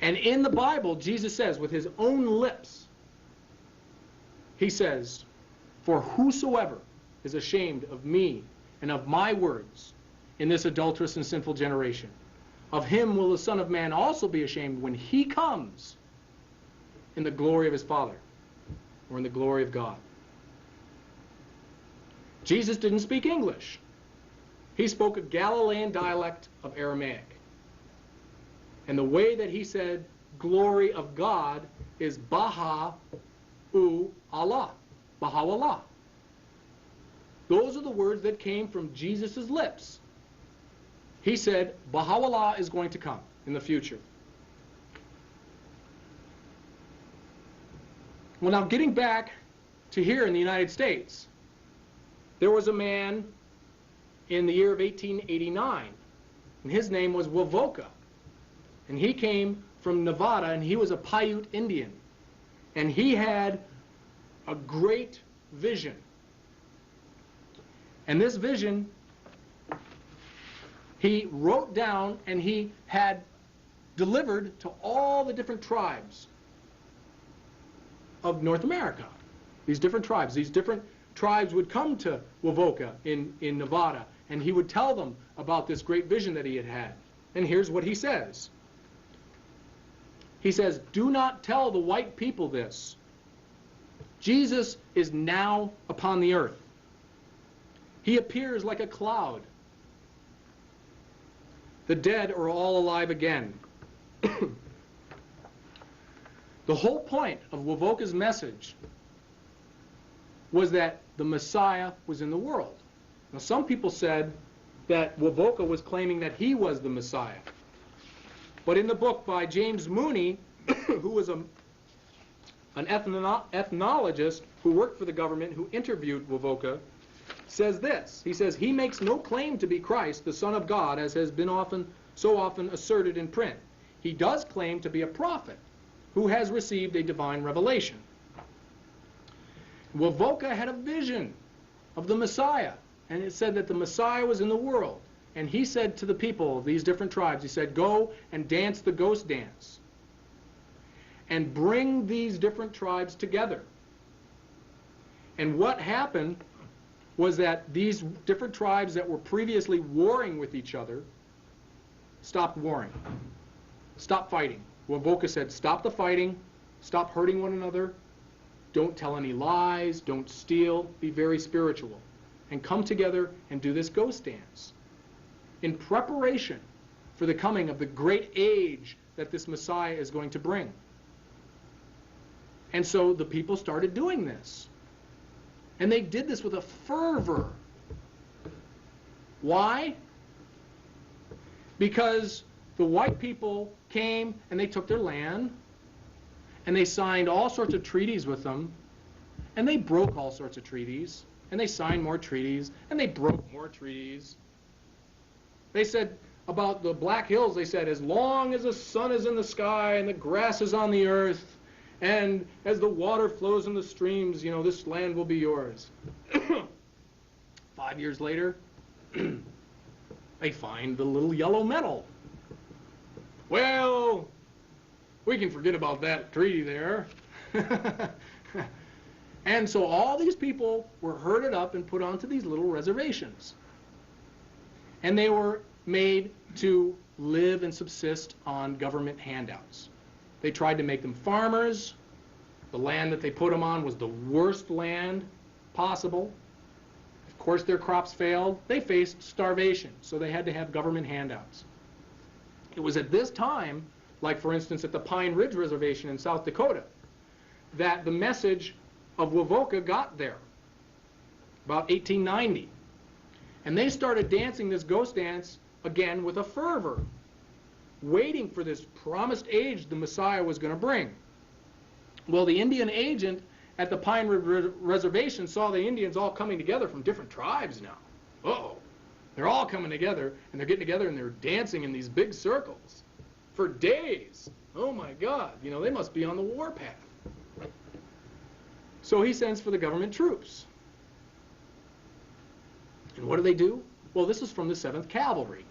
S2: And in the Bible, Jesus says with his own lips, he says, for whosoever is ashamed of me and of my words in this adulterous and sinful generation, of him will the Son of Man also be ashamed when he comes in the glory of his Father, or in the glory of God. Jesus didn't speak English. He spoke a Galilean dialect of Aramaic. And the way that he said glory of God is Baha'u'llah, Baha'u'llah. Those are the words that came from Jesus' lips. He said, Baha'u'llah is going to come in the future. Well, now getting back to here in the United States, there was a man in the year of 1889, and his name was Wovoka. And he came from Nevada, and he was a Paiute Indian. And he had a great vision. And this vision he wrote down and he had delivered to all the different tribes of North America. These different tribes would come to Wovoka in Nevada, and he would tell them about this great vision that he had had. And here's what he says. He says, "Do not tell the white people this. Jesus is now upon the earth. He appears like a cloud. The dead are all alive again." The whole point of Wovoka's message was that the Messiah was in the world. Now, some people said that Wovoka was claiming that he was the Messiah. But in the book by James Mooney, who was an ethnologist who worked for the government, who interviewed Wovoka, says this. He says, "He makes no claim to be Christ, the Son of God, as has been so often asserted in print. He does claim to be a prophet who has received a divine revelation." Wovoka had a vision of the Messiah, and it said that the Messiah was in the world. And he said to the people of these different tribes, he said, "Go and dance the ghost dance and bring these different tribes together." And what happened was that these different tribes that were previously warring with each other stopped warring, stopped fighting. Wovoka said, "Stop the fighting, stop hurting one another, don't tell any lies, don't steal, be very spiritual, and come together and do this ghost dance in preparation for the coming of the great age that this Messiah is going to bring." And so the people started doing this. And they did this with a fervor. Why? Because the white people came and they took their land, and they signed all sorts of treaties with them, and they broke all sorts of treaties, and they signed more treaties, and they broke more treaties. They said about the Black Hills, they said, "As long as the sun is in the sky and the grass is on the earth, and as the water flows in the streams, you know, this land will be yours." 5 years later, they find the little yellow metal. Well, we can forget about that treaty there. And so all these people were herded up and put onto these little reservations. And they were made to live and subsist on government handouts. They tried to make them farmers. The land that they put them on was the worst land possible. Of course, their crops failed. They faced starvation, so they had to have government handouts. It was at this time, like for instance at the Pine Ridge Reservation in South Dakota, that the message of Wovoka got there, about 1890. And they started dancing this ghost dance again with a fervor, waiting for this promised age the Messiah was going to bring. Well, the Indian agent at the Pine Ridge Reservation saw the Indians all coming together from different tribes now. Uh-oh. They're all coming together, and they're getting together, and they're dancing in these big circles for days. Oh, my God. You know, they must be on the warpath. So he sends for the government troops. And what do? Well, this is from the 7th Cavalry.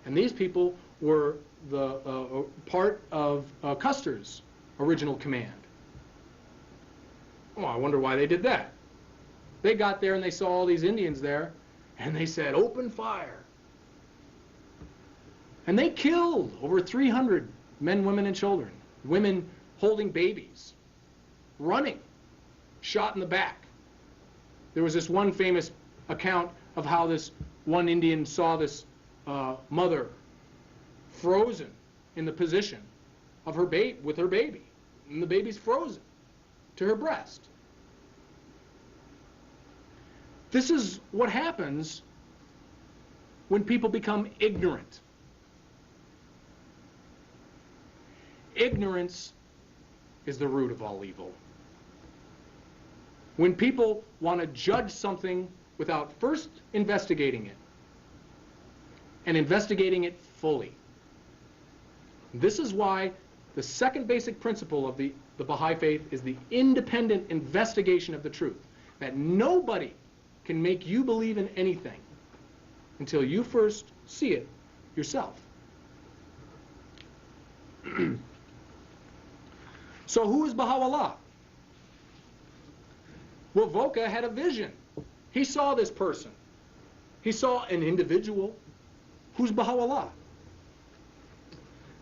S2: And these people were the part of Custer's original command. Oh, I wonder why they did that. They got there and they saw all these Indians there, and they said, "Open fire." And they killed over 300 men, women, and children. Women holding babies, running, shot in the back. There was this one famous account of how this one Indian saw this mother frozen in the position of her baby, with her baby, and the baby's frozen to her breast. This is what happens when people become ignorant. Ignorance is the root of all evil. When people want to judge something without first investigating it, and investigating it fully. This is why the second basic principle of the Baha'i faith is the independent investigation of the truth. That nobody can make you believe in anything until you first see it yourself. So who is Baha'u'llah? Well, Voka had a vision. He saw this person. He saw an individual. Who's Baha'u'llah?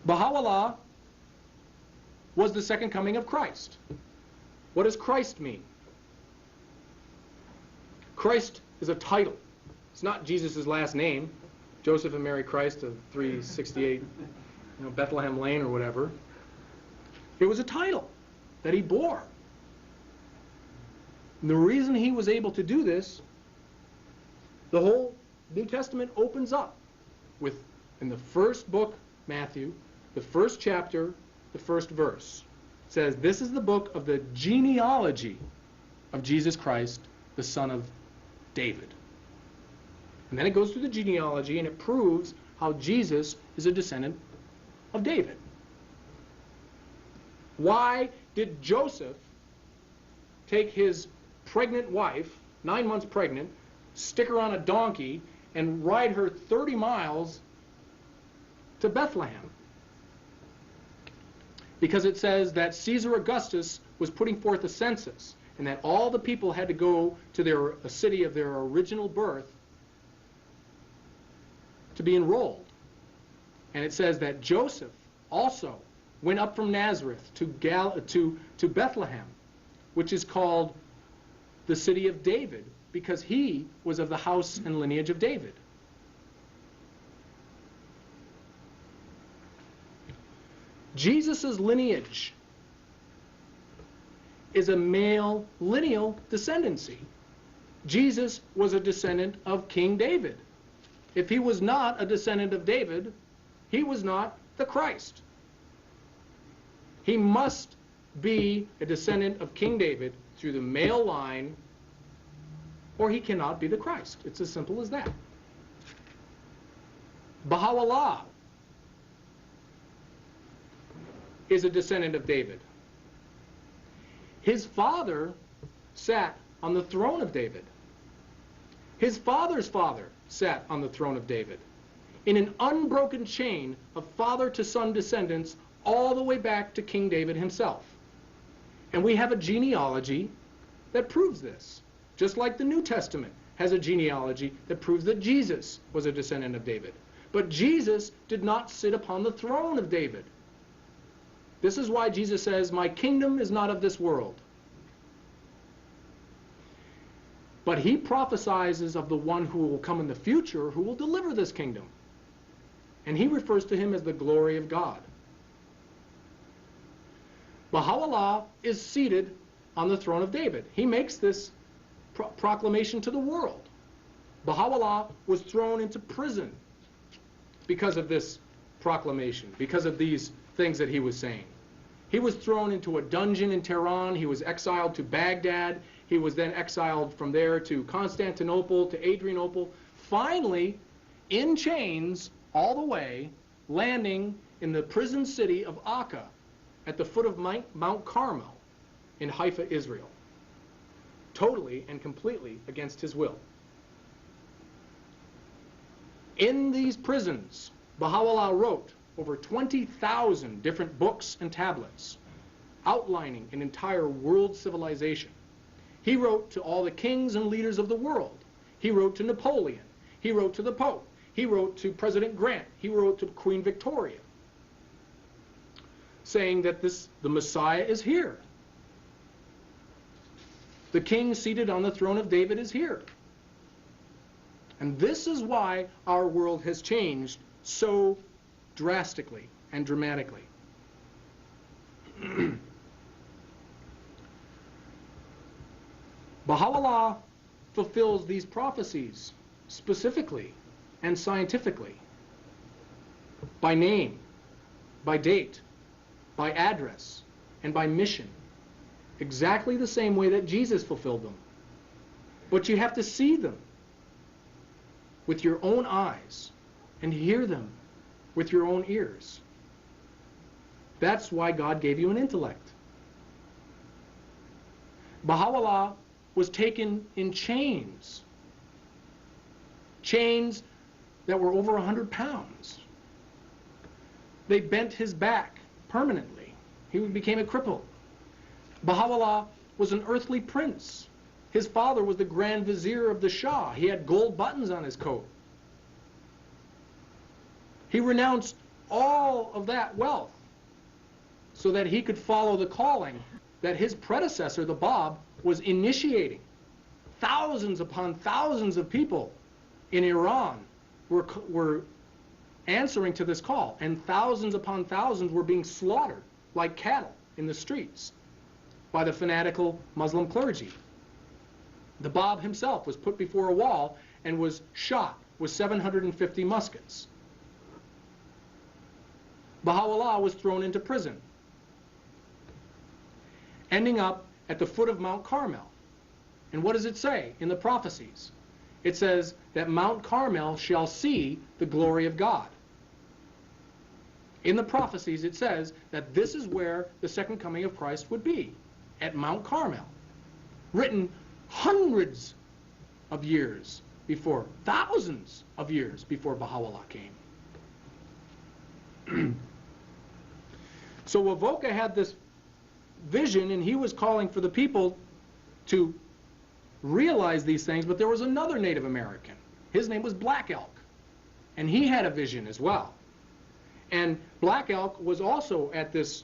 S2: Baha'u'llah was the second coming of Christ. What does Christ mean? Christ is a title. It's not Jesus' last name, Joseph and Mary Christ of 368 Bethlehem Lane or whatever. It was a title that he bore. And the reason he was able to do this, the whole New Testament opens up with, in the first book, Matthew, the first chapter, the first verse. It says, this is the book of the genealogy of Jesus Christ, the son of David. And then it goes through the genealogy and it proves how Jesus is a descendant of David. Why did Joseph take his pregnant wife, 9 months pregnant, stick her on a donkey, and ride her 30 miles to Bethlehem? Because it says that Caesar Augustus was putting forth a census, and that all the people had to go to a city of their original birth to be enrolled. And it says that Joseph also went up from Nazareth to Bethlehem, which is called the city of David, because he was of the house and lineage of David. Jesus' lineage is a male lineal descendancy. Jesus was a descendant of King David. If he was not a descendant of David, he was not the Christ. He must be a descendant of King David through the male line, or he cannot be the Christ. It's as simple as that. Baha'u'llah is a descendant of David. His father sat on the throne of David. His father's father sat on the throne of David, in an unbroken chain of father-to-son descendants all the way back to King David himself. And we have a genealogy that proves this, just like the New Testament has a genealogy that proves that Jesus was a descendant of David. But Jesus did not sit upon the throne of David. This is why Jesus says, my kingdom is not of this world. But he prophesies of the one who will come in the future, who will deliver this kingdom. And he refers to him as the glory of God. Baha'u'llah is seated on the throne of David. He makes this proclamation to the world. Baha'u'llah was thrown into prison because of this proclamation, because of these things that he was saying. He was thrown into a dungeon in Tehran. He was exiled to Baghdad. He was then exiled from there to Constantinople, to Adrianople. Finally, in chains all the way, landing in the prison city of Akka at the foot of Mount Carmel in Haifa, Israel. Totally and completely against his will. In these prisons, Baha'u'llah wrote over 20,000 different books and tablets outlining an entire world civilization. He wrote to all the kings and leaders of the world. He wrote to Napoleon. He wrote to the Pope. He wrote to President Grant. He wrote to Queen Victoria, saying that the Messiah is here. The king seated on the throne of David is here. And this is why our world has changed so drastically and dramatically. Baha'u'llah fulfills these prophecies specifically and scientifically, by name, by date, by address, and by mission, exactly the same way that Jesus fulfilled them. But you have to see them with your own eyes and hear them with your own ears. That's why God gave you an intellect. Baha'u'llah was taken in chains. Chains that were over 100 pounds. They bent his back permanently. He became a cripple. Baha'u'llah was an earthly prince. His father was the Grand Vizier of the Shah. He had gold buttons on his coat. He renounced all of that wealth so that he could follow the calling that his predecessor, the Bab, was initiating. Thousands upon thousands of people in Iran were answering to this call, and thousands upon thousands were being slaughtered like cattle in the streets by the fanatical Muslim clergy. The Bab himself was put before a wall and was shot with 750 muskets. Baha'u'llah was thrown into prison, ending up at the foot of Mount Carmel. And what does it say in the prophecies? It says that Mount Carmel shall see the glory of God. In the prophecies it says that this is where the second coming of Christ would be, at Mount Carmel. Written hundreds of years before, thousands of years before Baha'u'llah came. So Wovoka had this vision, and he was calling for the people to realize these things, but there was another Native American. His name was Black Elk, and he had a vision as well. And Black Elk was also at this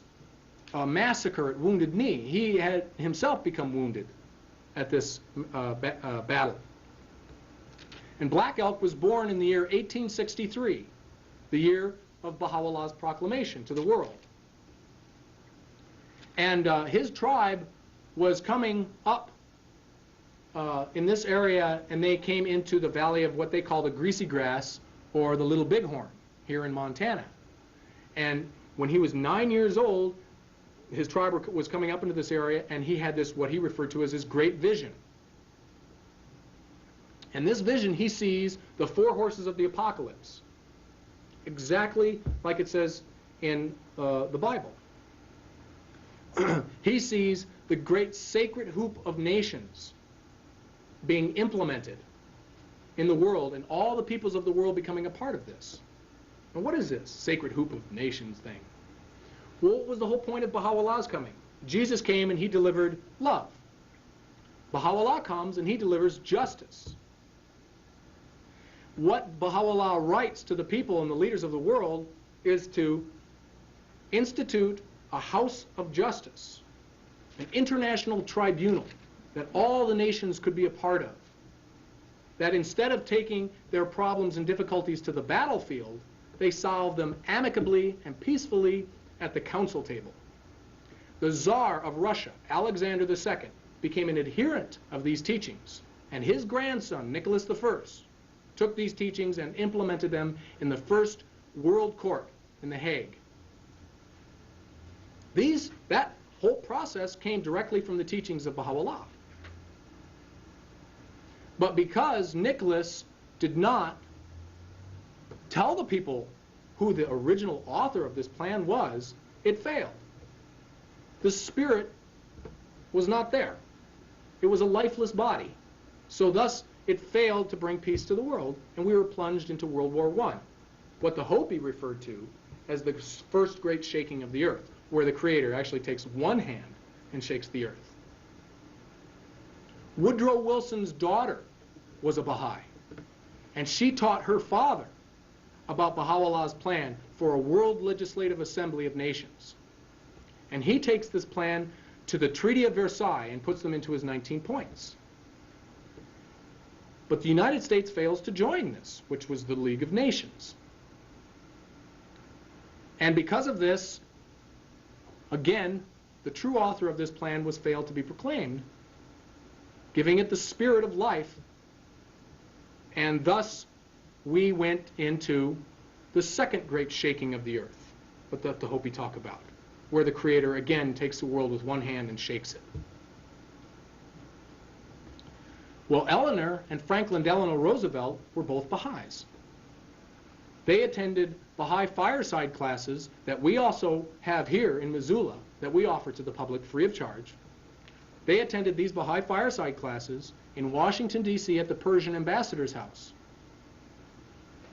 S2: massacre at Wounded Knee. He had himself become wounded at this battle. And Black Elk was born in the year 1863, the year of Baha'u'llah's proclamation to the world. And his tribe was coming up in this area, and they came into the valley of what they call the Greasy Grass, or the Little Bighorn, here in Montana. And when he was 9 years old, his tribe was coming up into this area, and he had this, what he referred to as his great vision. And this vision, he sees the four horses of the apocalypse, exactly like it says in the Bible. He sees the great sacred hoop of nations being implemented in the world, and all the peoples of the world becoming a part of this. And what is this sacred hoop of nations thing? Well, what was the whole point of Baha'u'llah's coming? Jesus came and he delivered love. Baha'u'llah comes and he delivers justice. What Baha'u'llah writes to the people and the leaders of the world is to institute a house of justice, an international tribunal that all the nations could be a part of. That instead of taking their problems and difficulties to the battlefield, they solve them amicably and peacefully at the council table. The Tsar of Russia, Alexander II, became an adherent of these teachings, and his grandson, Nicholas I, took these teachings and implemented them in the first World Court in The Hague. That whole process came directly from the teachings of Baha'u'llah. But because Nicholas did not tell the people who the original author of this plan was, it failed. The spirit was not there. It was a lifeless body. So thus, it failed to bring peace to the world, and we were plunged into World War I, what the Hopi referred to as the first great shaking of the earth, where the Creator actually takes one hand and shakes the earth. Woodrow Wilson's daughter was a Baha'i, and she taught her father about Baha'u'llah's plan for a world legislative assembly of nations. And he takes this plan to the Treaty of Versailles and puts them into his 19 points. But the United States fails to join this, which was the League of Nations. And because of this, again, the true author of this plan was failed to be proclaimed, giving it the spirit of life, and thus we went into the second great shaking of the earth, what the Hopi talk about, where the Creator again takes the world with one hand and shakes it. Well, Eleanor and Franklin Delano Roosevelt were both Baha'is. They attended Baha'i fireside classes that we also have here in Missoula, that we offer to the public free of charge. They attended these Baha'i fireside classes in Washington, D.C. at the Persian ambassador's house.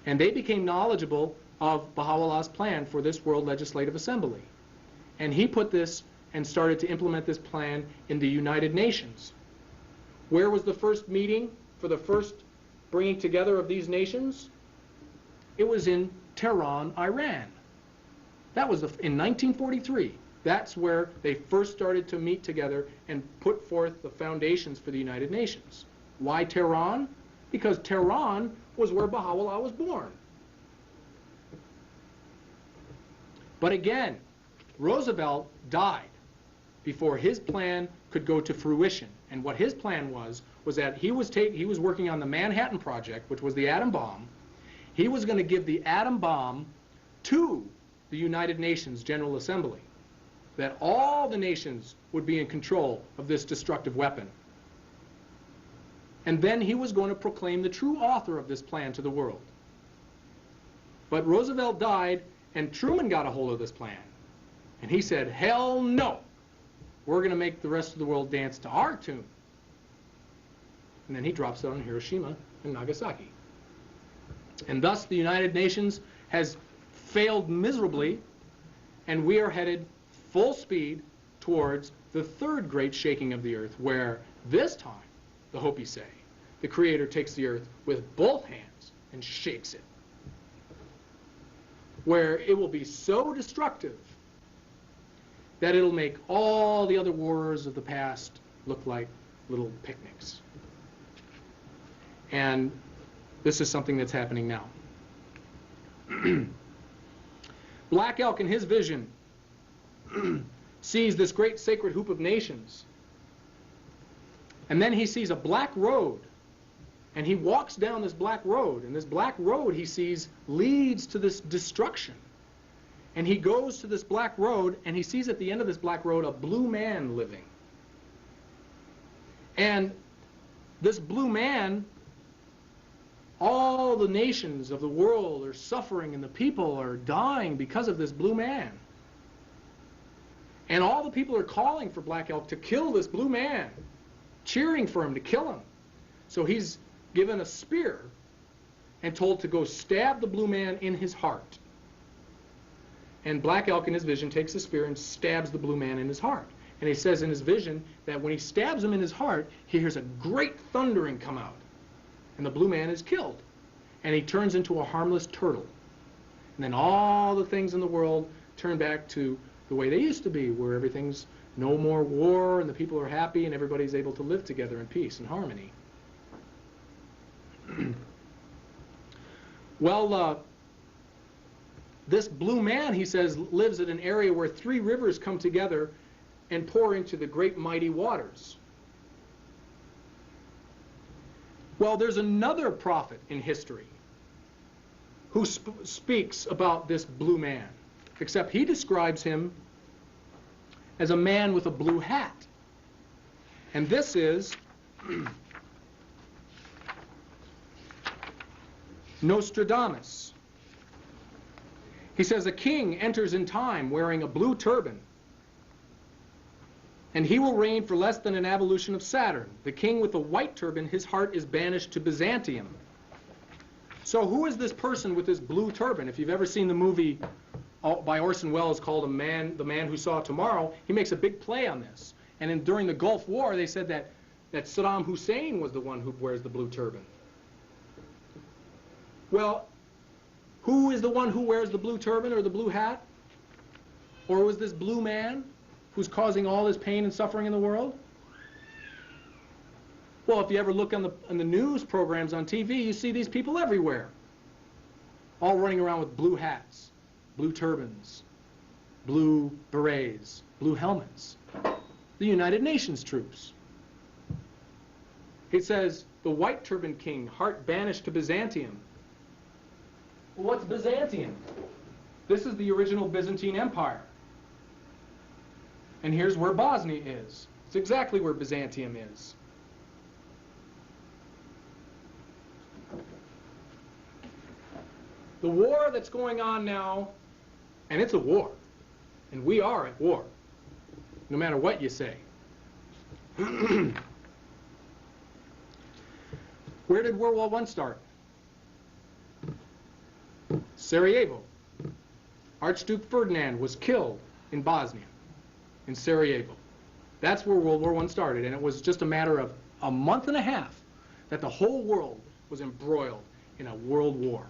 S2: And they became knowledgeable of Baha'u'llah's plan for this World Legislative Assembly. And he put this and started to implement this plan in the United Nations. Where was the first meeting for the first bringing together of these nations? It was in Tehran, Iran. That was in 1943. That's where they first started to meet together and put forth the foundations for the United Nations. Why Tehran? Because Tehran was where Baha'u'llah was born. But again, Roosevelt died before his plan could go to fruition. And what his plan was that he was working on the Manhattan Project, which was the atom bomb. He was going to give the atom bomb to the United Nations General Assembly, that all the nations would be in control of this destructive weapon. And then he was going to proclaim the true author of this plan to the world. But Roosevelt died, and Truman got a hold of this plan. And he said, hell no! We're going to make the rest of the world dance to our tune. And then he drops it on Hiroshima and Nagasaki. And thus the United Nations has failed miserably, and we are headed full speed towards the third great shaking of the earth, where this time, the Hopi say, the Creator takes the earth with both hands and shakes it, where it will be so destructive that it'll make all the other wars of the past look like little picnics. And this is something that's happening now. Black Elk, in his vision, sees this great sacred hoop of nations. And then he sees a black road. And he walks down this black road. And this black road, he sees, leads to this destruction. And he goes to this black road, and he sees at the end of this black road a blue man living. And this blue man, all the nations of the world are suffering, and the people are dying because of this blue man. And all the people are calling for Black Elk to kill this blue man, cheering for him to kill him. So he's given a spear and told to go stab the blue man in his heart. And Black Elk in his vision takes a spear and stabs the blue man in his heart. And he says in his vision that when he stabs him in his heart, he hears a great thundering come out. And the blue man is killed. And he turns into a harmless turtle. And then all the things in the world turn back to the way they used to be, where everything's no more war, and the people are happy, and everybody's able to live together in peace and harmony. Well, this blue man, he says, lives in an area where 3 rivers come together and pour into the great mighty waters. Well, there's another prophet in history who speaks about this blue man, except he describes him as a man with a blue hat. And this is Nostradamus. He says, a king enters in time wearing a blue turban, and he will reign for less than an evolution of Saturn. The king with the white turban, his heart is banished to Byzantium. So who is this person with this blue turban? If you've ever seen the movie by Orson Welles called The Man Who Saw Tomorrow, he makes a big play on this. And during the Gulf War, they said that Saddam Hussein was the one who wears the blue turban. Well, who is the one who wears the blue turban or the blue hat? Or was this blue man who's causing all this pain and suffering in the world? Well, if you ever look on the news programs on TV, you see these people everywhere, all running around with blue hats, blue turbans, blue berets, blue helmets. The United Nations troops. It says, the white turban king, heart banished to Byzantium. Well, what's Byzantium? This is the original Byzantine Empire. And here's where Bosnia is. It's exactly where Byzantium is. The war that's going on now, and it's a war, and we are at war, no matter what you say. Where did World War I start? Sarajevo. Archduke Ferdinand was killed in Bosnia, in Sarajevo. That's where World War I started, and it was just a matter of a month and a half that the whole world was embroiled in a world war.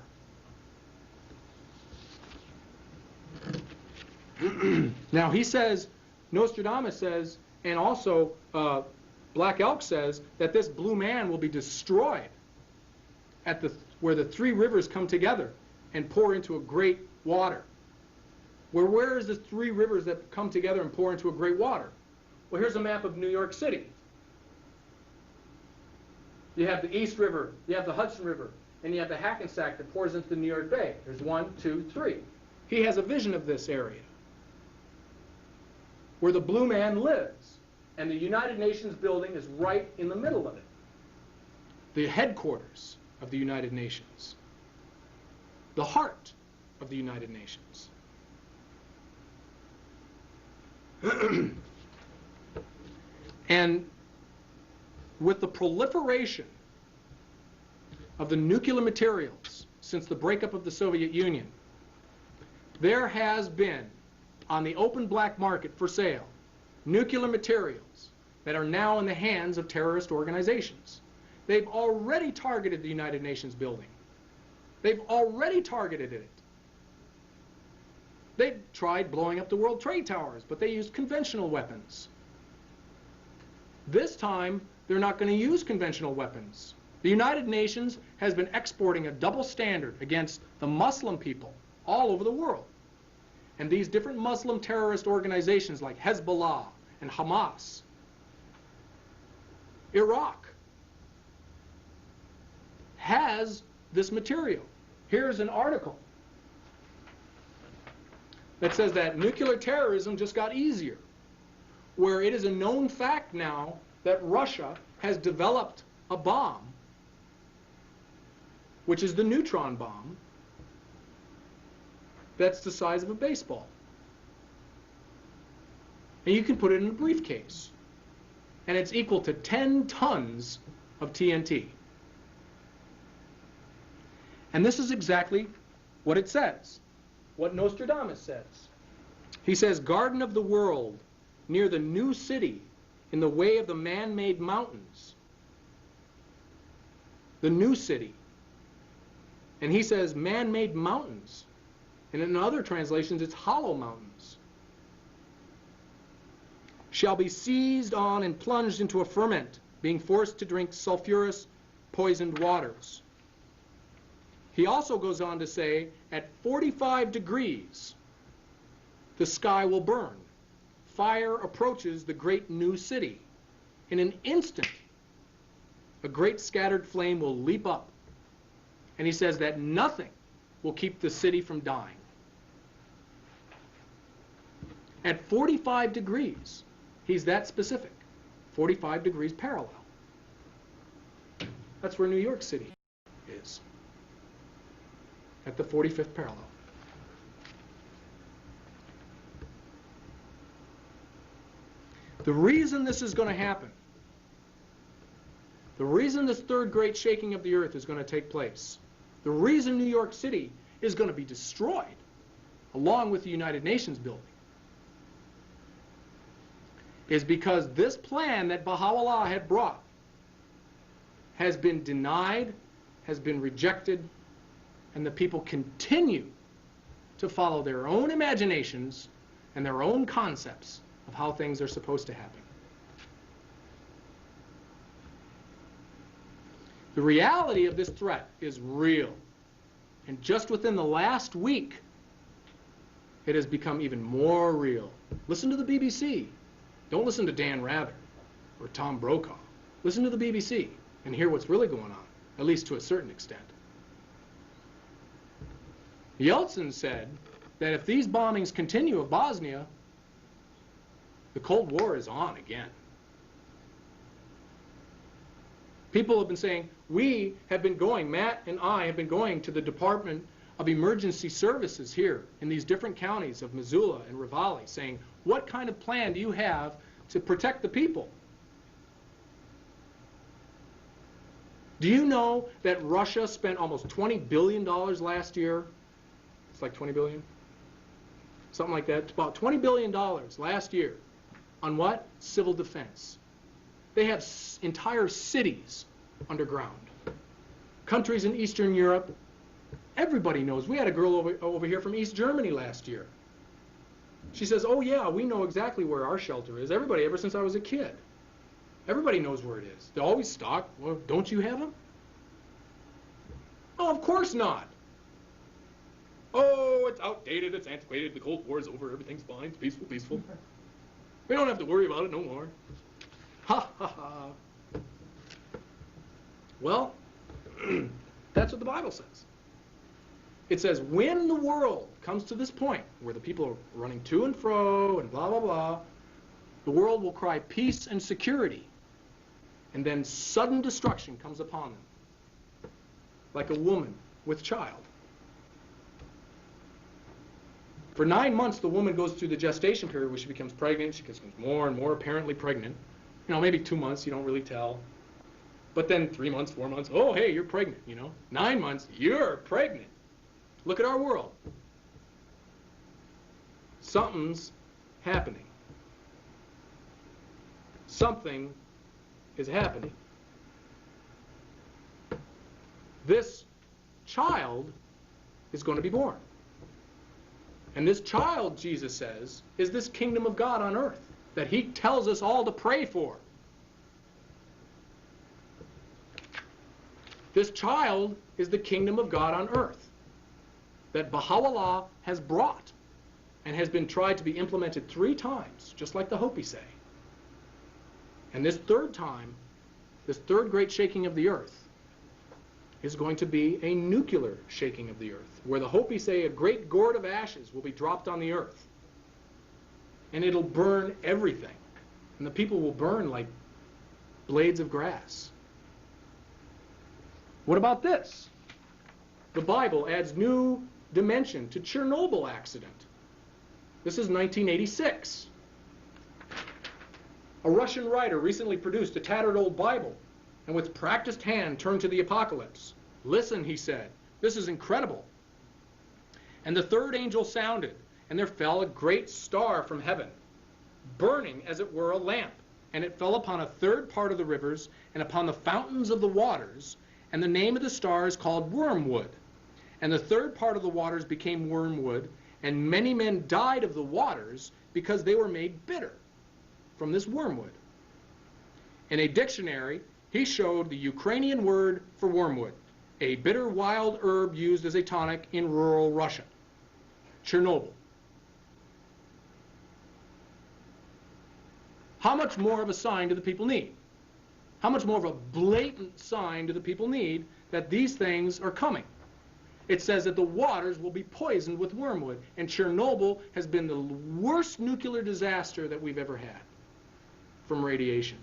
S2: Now he says, Nostradamus says, and also Black Elk says, that this blue man will be destroyed at where the three rivers come together and pour into a great water. Where is the three rivers that come together and pour into a great water? Well, here's a map of New York City. You have the East River, you have the Hudson River, and you have the Hackensack that pours into the New York Bay. There's 1, 2, 3. He has a vision of this area where the blue man lives, and the United Nations building is right in the middle of it. The headquarters of the United Nations. The heart of the United Nations. And with the proliferation of the nuclear materials since the breakup of the Soviet Union, there has been, on the open black market for sale, nuclear materials that are now in the hands of terrorist organizations. They've already targeted the United Nations building. They've already targeted it. They've tried blowing up the World Trade Towers, but they used conventional weapons. This time, they're not going to use conventional weapons. The United Nations has been exporting a double standard against the Muslim people all over the world. And these different Muslim terrorist organizations like Hezbollah and Hamas, Iraq, has this material. Here's an article that says that nuclear terrorism just got easier, where it is a known fact now that Russia has developed a bomb, which is the Neutron Bomb, that's the size of a baseball. And you can put it in a briefcase. And it's equal to 10 tons of TNT. And this is exactly what it says, what Nostradamus says. He says, Garden of the World, near the new city, in the way of the man-made mountains. The new city. And he says, man-made mountains. And in other translations, it's hollow mountains. Shall be seized on and plunged into a ferment, being forced to drink sulfurous, poisoned waters. He also goes on to say, at 45 degrees, the sky will burn. Fire approaches the great new city. In an instant, a great scattered flame will leap up. And he says that nothing will keep the city from dying. At 45 degrees, he's that specific. 45 degrees parallel. That's where New York City is. At the 45th parallel. The reason this is going to happen, the reason this third great shaking of the earth is going to take place, the reason New York City is going to be destroyed, along with the United Nations building, is because this plan that Baha'u'llah had brought has been denied, has been rejected, and the people continue to follow their own imaginations and their own concepts of how things are supposed to happen. The reality of this threat is real. And just within the last week, it has become even more real. Listen to the BBC. Don't listen to Dan Rather or Tom Brokaw. Listen to the BBC and hear what's really going on, at least to a certain extent. Yeltsin said that if these bombings continue of Bosnia, the Cold War is on again. People have been saying, we have been going, Matt and I have been going to the Department of Emergency Services here in these different counties of Missoula and Ravalli, saying, what kind of plan do you have to protect the people? Do you know that Russia spent almost $20 billion last year It's like 20 billion. Something like that. About $20 billion last year. On what? Civil defense. They have entire cities underground. Countries in Eastern Europe, everybody knows. We had a girl over here from East Germany last year. She says, oh yeah, we know exactly where our shelter is. Everybody, ever since I was a kid. Everybody knows where it is. They're always stocked. Well, don't you have them? Oh, of course not. Oh, it's outdated, it's antiquated, the Cold War is over, everything's fine, it's peaceful, peaceful. We don't have to worry about it no more. Ha ha ha. Well, that's what the Bible says. It says when the world comes to this point where the people are running to and fro and blah, blah, blah, the world will cry peace and security. And then sudden destruction comes upon them. Like a woman with child. For 9 months, the woman goes through the gestation period where she becomes pregnant. She becomes more and more apparently pregnant. You know, maybe 2 months, you don't really tell. But then 3 months, 4 months, oh, hey, you're pregnant, you know. 9 months, you're pregnant. Look at our world. Something's happening. Something is happening. This child is going to be born. And this child, Jesus says, is this kingdom of God on earth that he tells us all to pray for. This child is the kingdom of God on earth that Baha'u'llah has brought and has been tried to be implemented 3 times, just like the HOPI say. And this third time, this third great shaking of the earth, is going to be a nuclear shaking of the earth, where the HOPI say a great gourd of ashes will be dropped on the earth. And it'll burn everything. And the people will burn like blades of grass. What about this? The Bible adds new dimension to Chernobyl accident. This is 1986. A Russian writer recently produced a tattered old Bible and with practiced hand turned to the apocalypse. Listen, he said, this is incredible. And the third angel sounded, and there fell a great star from heaven, burning as it were a lamp. And it fell upon a third part of the rivers and upon the fountains of the waters. And the name of the star is called Wormwood. And the third part of the waters became wormwood, and many men died of the waters because they were made bitter from this wormwood. In a dictionary, he showed the Ukrainian word for wormwood, a bitter wild herb used as a tonic in rural Russia. Chernobyl. How much more of a sign do the people need? How much more of a blatant sign do the people need that these things are coming? It says that the waters will be poisoned with wormwood, and Chernobyl has been the worst nuclear disaster that we've ever had from radiation.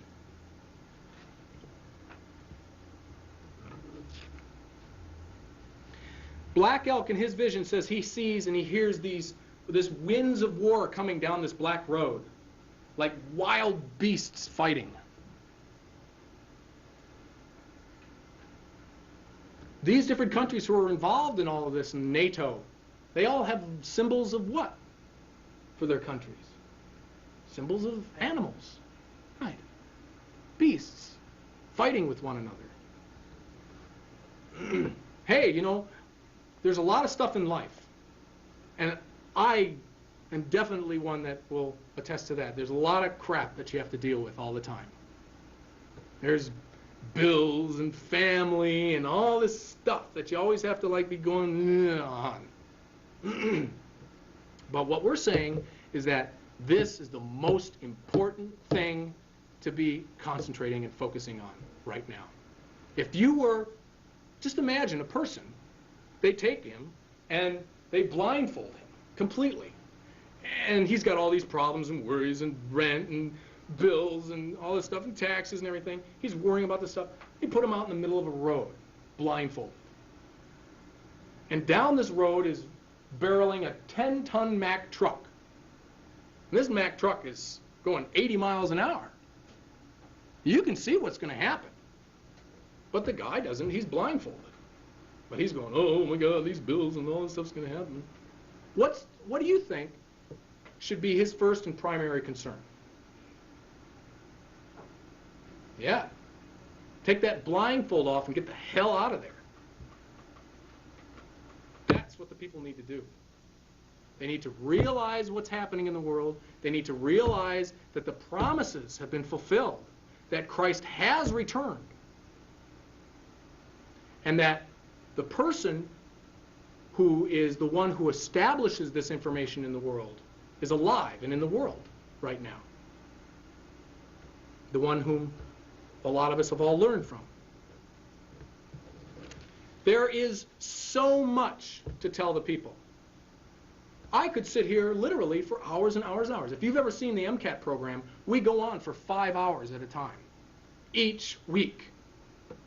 S2: Black Elk in his vision says he sees and he hears this winds of war coming down this black road, like wild beasts fighting. These different countries who are involved in all of this, in NATO, they all have symbols of what for their countries? Symbols of animals, right? Beasts fighting with one another. Hey, you know, there's a lot of stuff in life, and I am definitely one that will attest to that. There's a lot of crap that you have to deal with all the time. There's bills and family and all this stuff that you always have to like be going on. But what we're saying is that this is the most important thing to be concentrating and focusing on right now. If you were, just imagine a person, they take him and they blindfold him completely. And he's got all these problems and worries and rent and bills and all this stuff and taxes and everything. He's worrying about this stuff. They put him out in the middle of a road, blindfolded. And down this road is barreling a 10-ton Mack truck. And this Mack truck is going 80 miles an hour. You can see what's going to happen. But the guy doesn't. He's blindfolded. But he's going, oh my God, these bills and all this stuff's going to happen. What do you think should be his first and primary concern? Yeah. Take that blindfold off and get the hell out of there. That's what the people need to do. They need to realize what's happening in the world. They need to realize that the promises have been fulfilled, that Christ has returned, and that the person who is the one who establishes this information in the world is alive and in the world right now. The one whom a lot of us have all learned from. There is so much to tell the people. I could sit here literally for hours and hours and hours. If you've ever seen the MCAT program, we go on for 5 hours at a time, each week,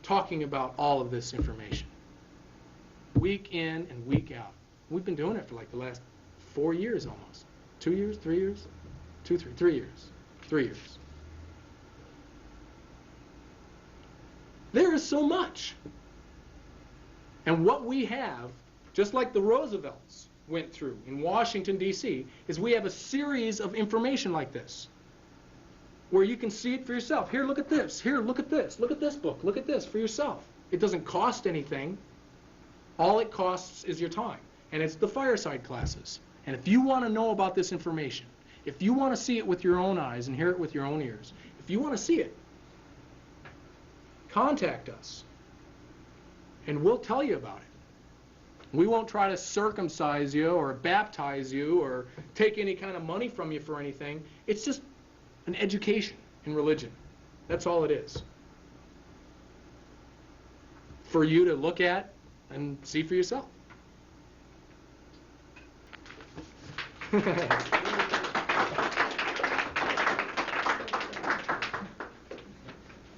S2: talking about all of this information. Week in and week out. We've been doing it for like the last 4 years almost. 2 years, 3 years? 3 years. 3 years. There is so much. And what we have, just like the Roosevelts went through in Washington, D.C., is we have a series of information like this, where you can see it for yourself. Here, look at this. Here, look at this. Look at this book. Look at this for yourself. It doesn't cost anything. All it costs is your time. And it's the fireside classes. And if you want to know about this information, if you want to see it with your own eyes and hear it with your own ears, if you want to see it, contact us. And we'll tell you about it. We won't try to circumcise you or baptize you or take any kind of money from you for anything. It's just an education in religion. That's all it is. For you to look at and see for yourself.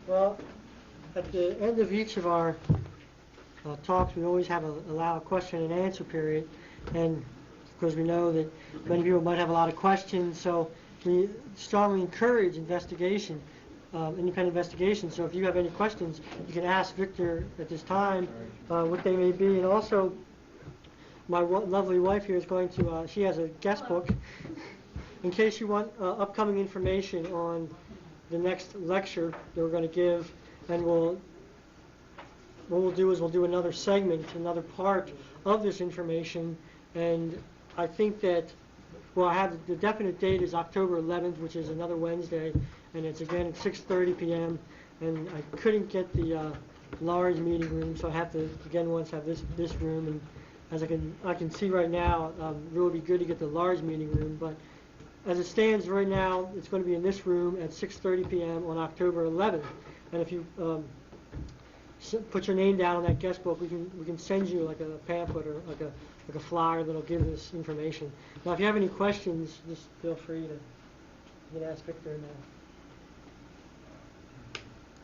S1: Well, at the end of each of our talks, we always allow a question and answer period, and because we know that many people might have a lot of questions, so we strongly encourage investigation, independent investigation. So if you have any questions, you can ask Victor at this time what they may be. And also, my lovely wife here is going to, she has a guest book in case you want upcoming information on the next lecture that we're going to give, and what we'll do is we'll do another segment, another part of this information. And I think that, well, I have the definite date is October 11th, which is another Wednesday, and it's again at 6:30 p.m. And I couldn't get the large meeting room, so I have to again have this room. And as I can see right now, it would be good to get the large meeting room. But as it stands right now, it's going to be in this room at 6:30 p.m. on October 11th. And if you put your name down on that guest book, we can send you like a pamphlet or like a flyer that'll give this information. Now, if you have any questions, just feel free to, you can ask Victor now.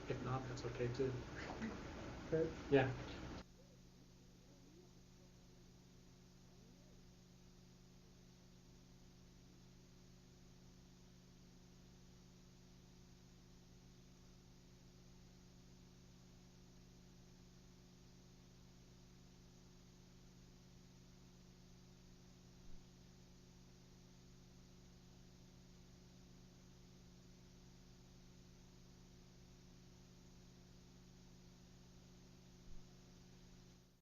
S2: If not, that's okay too.
S1: Kurt?
S2: Yeah.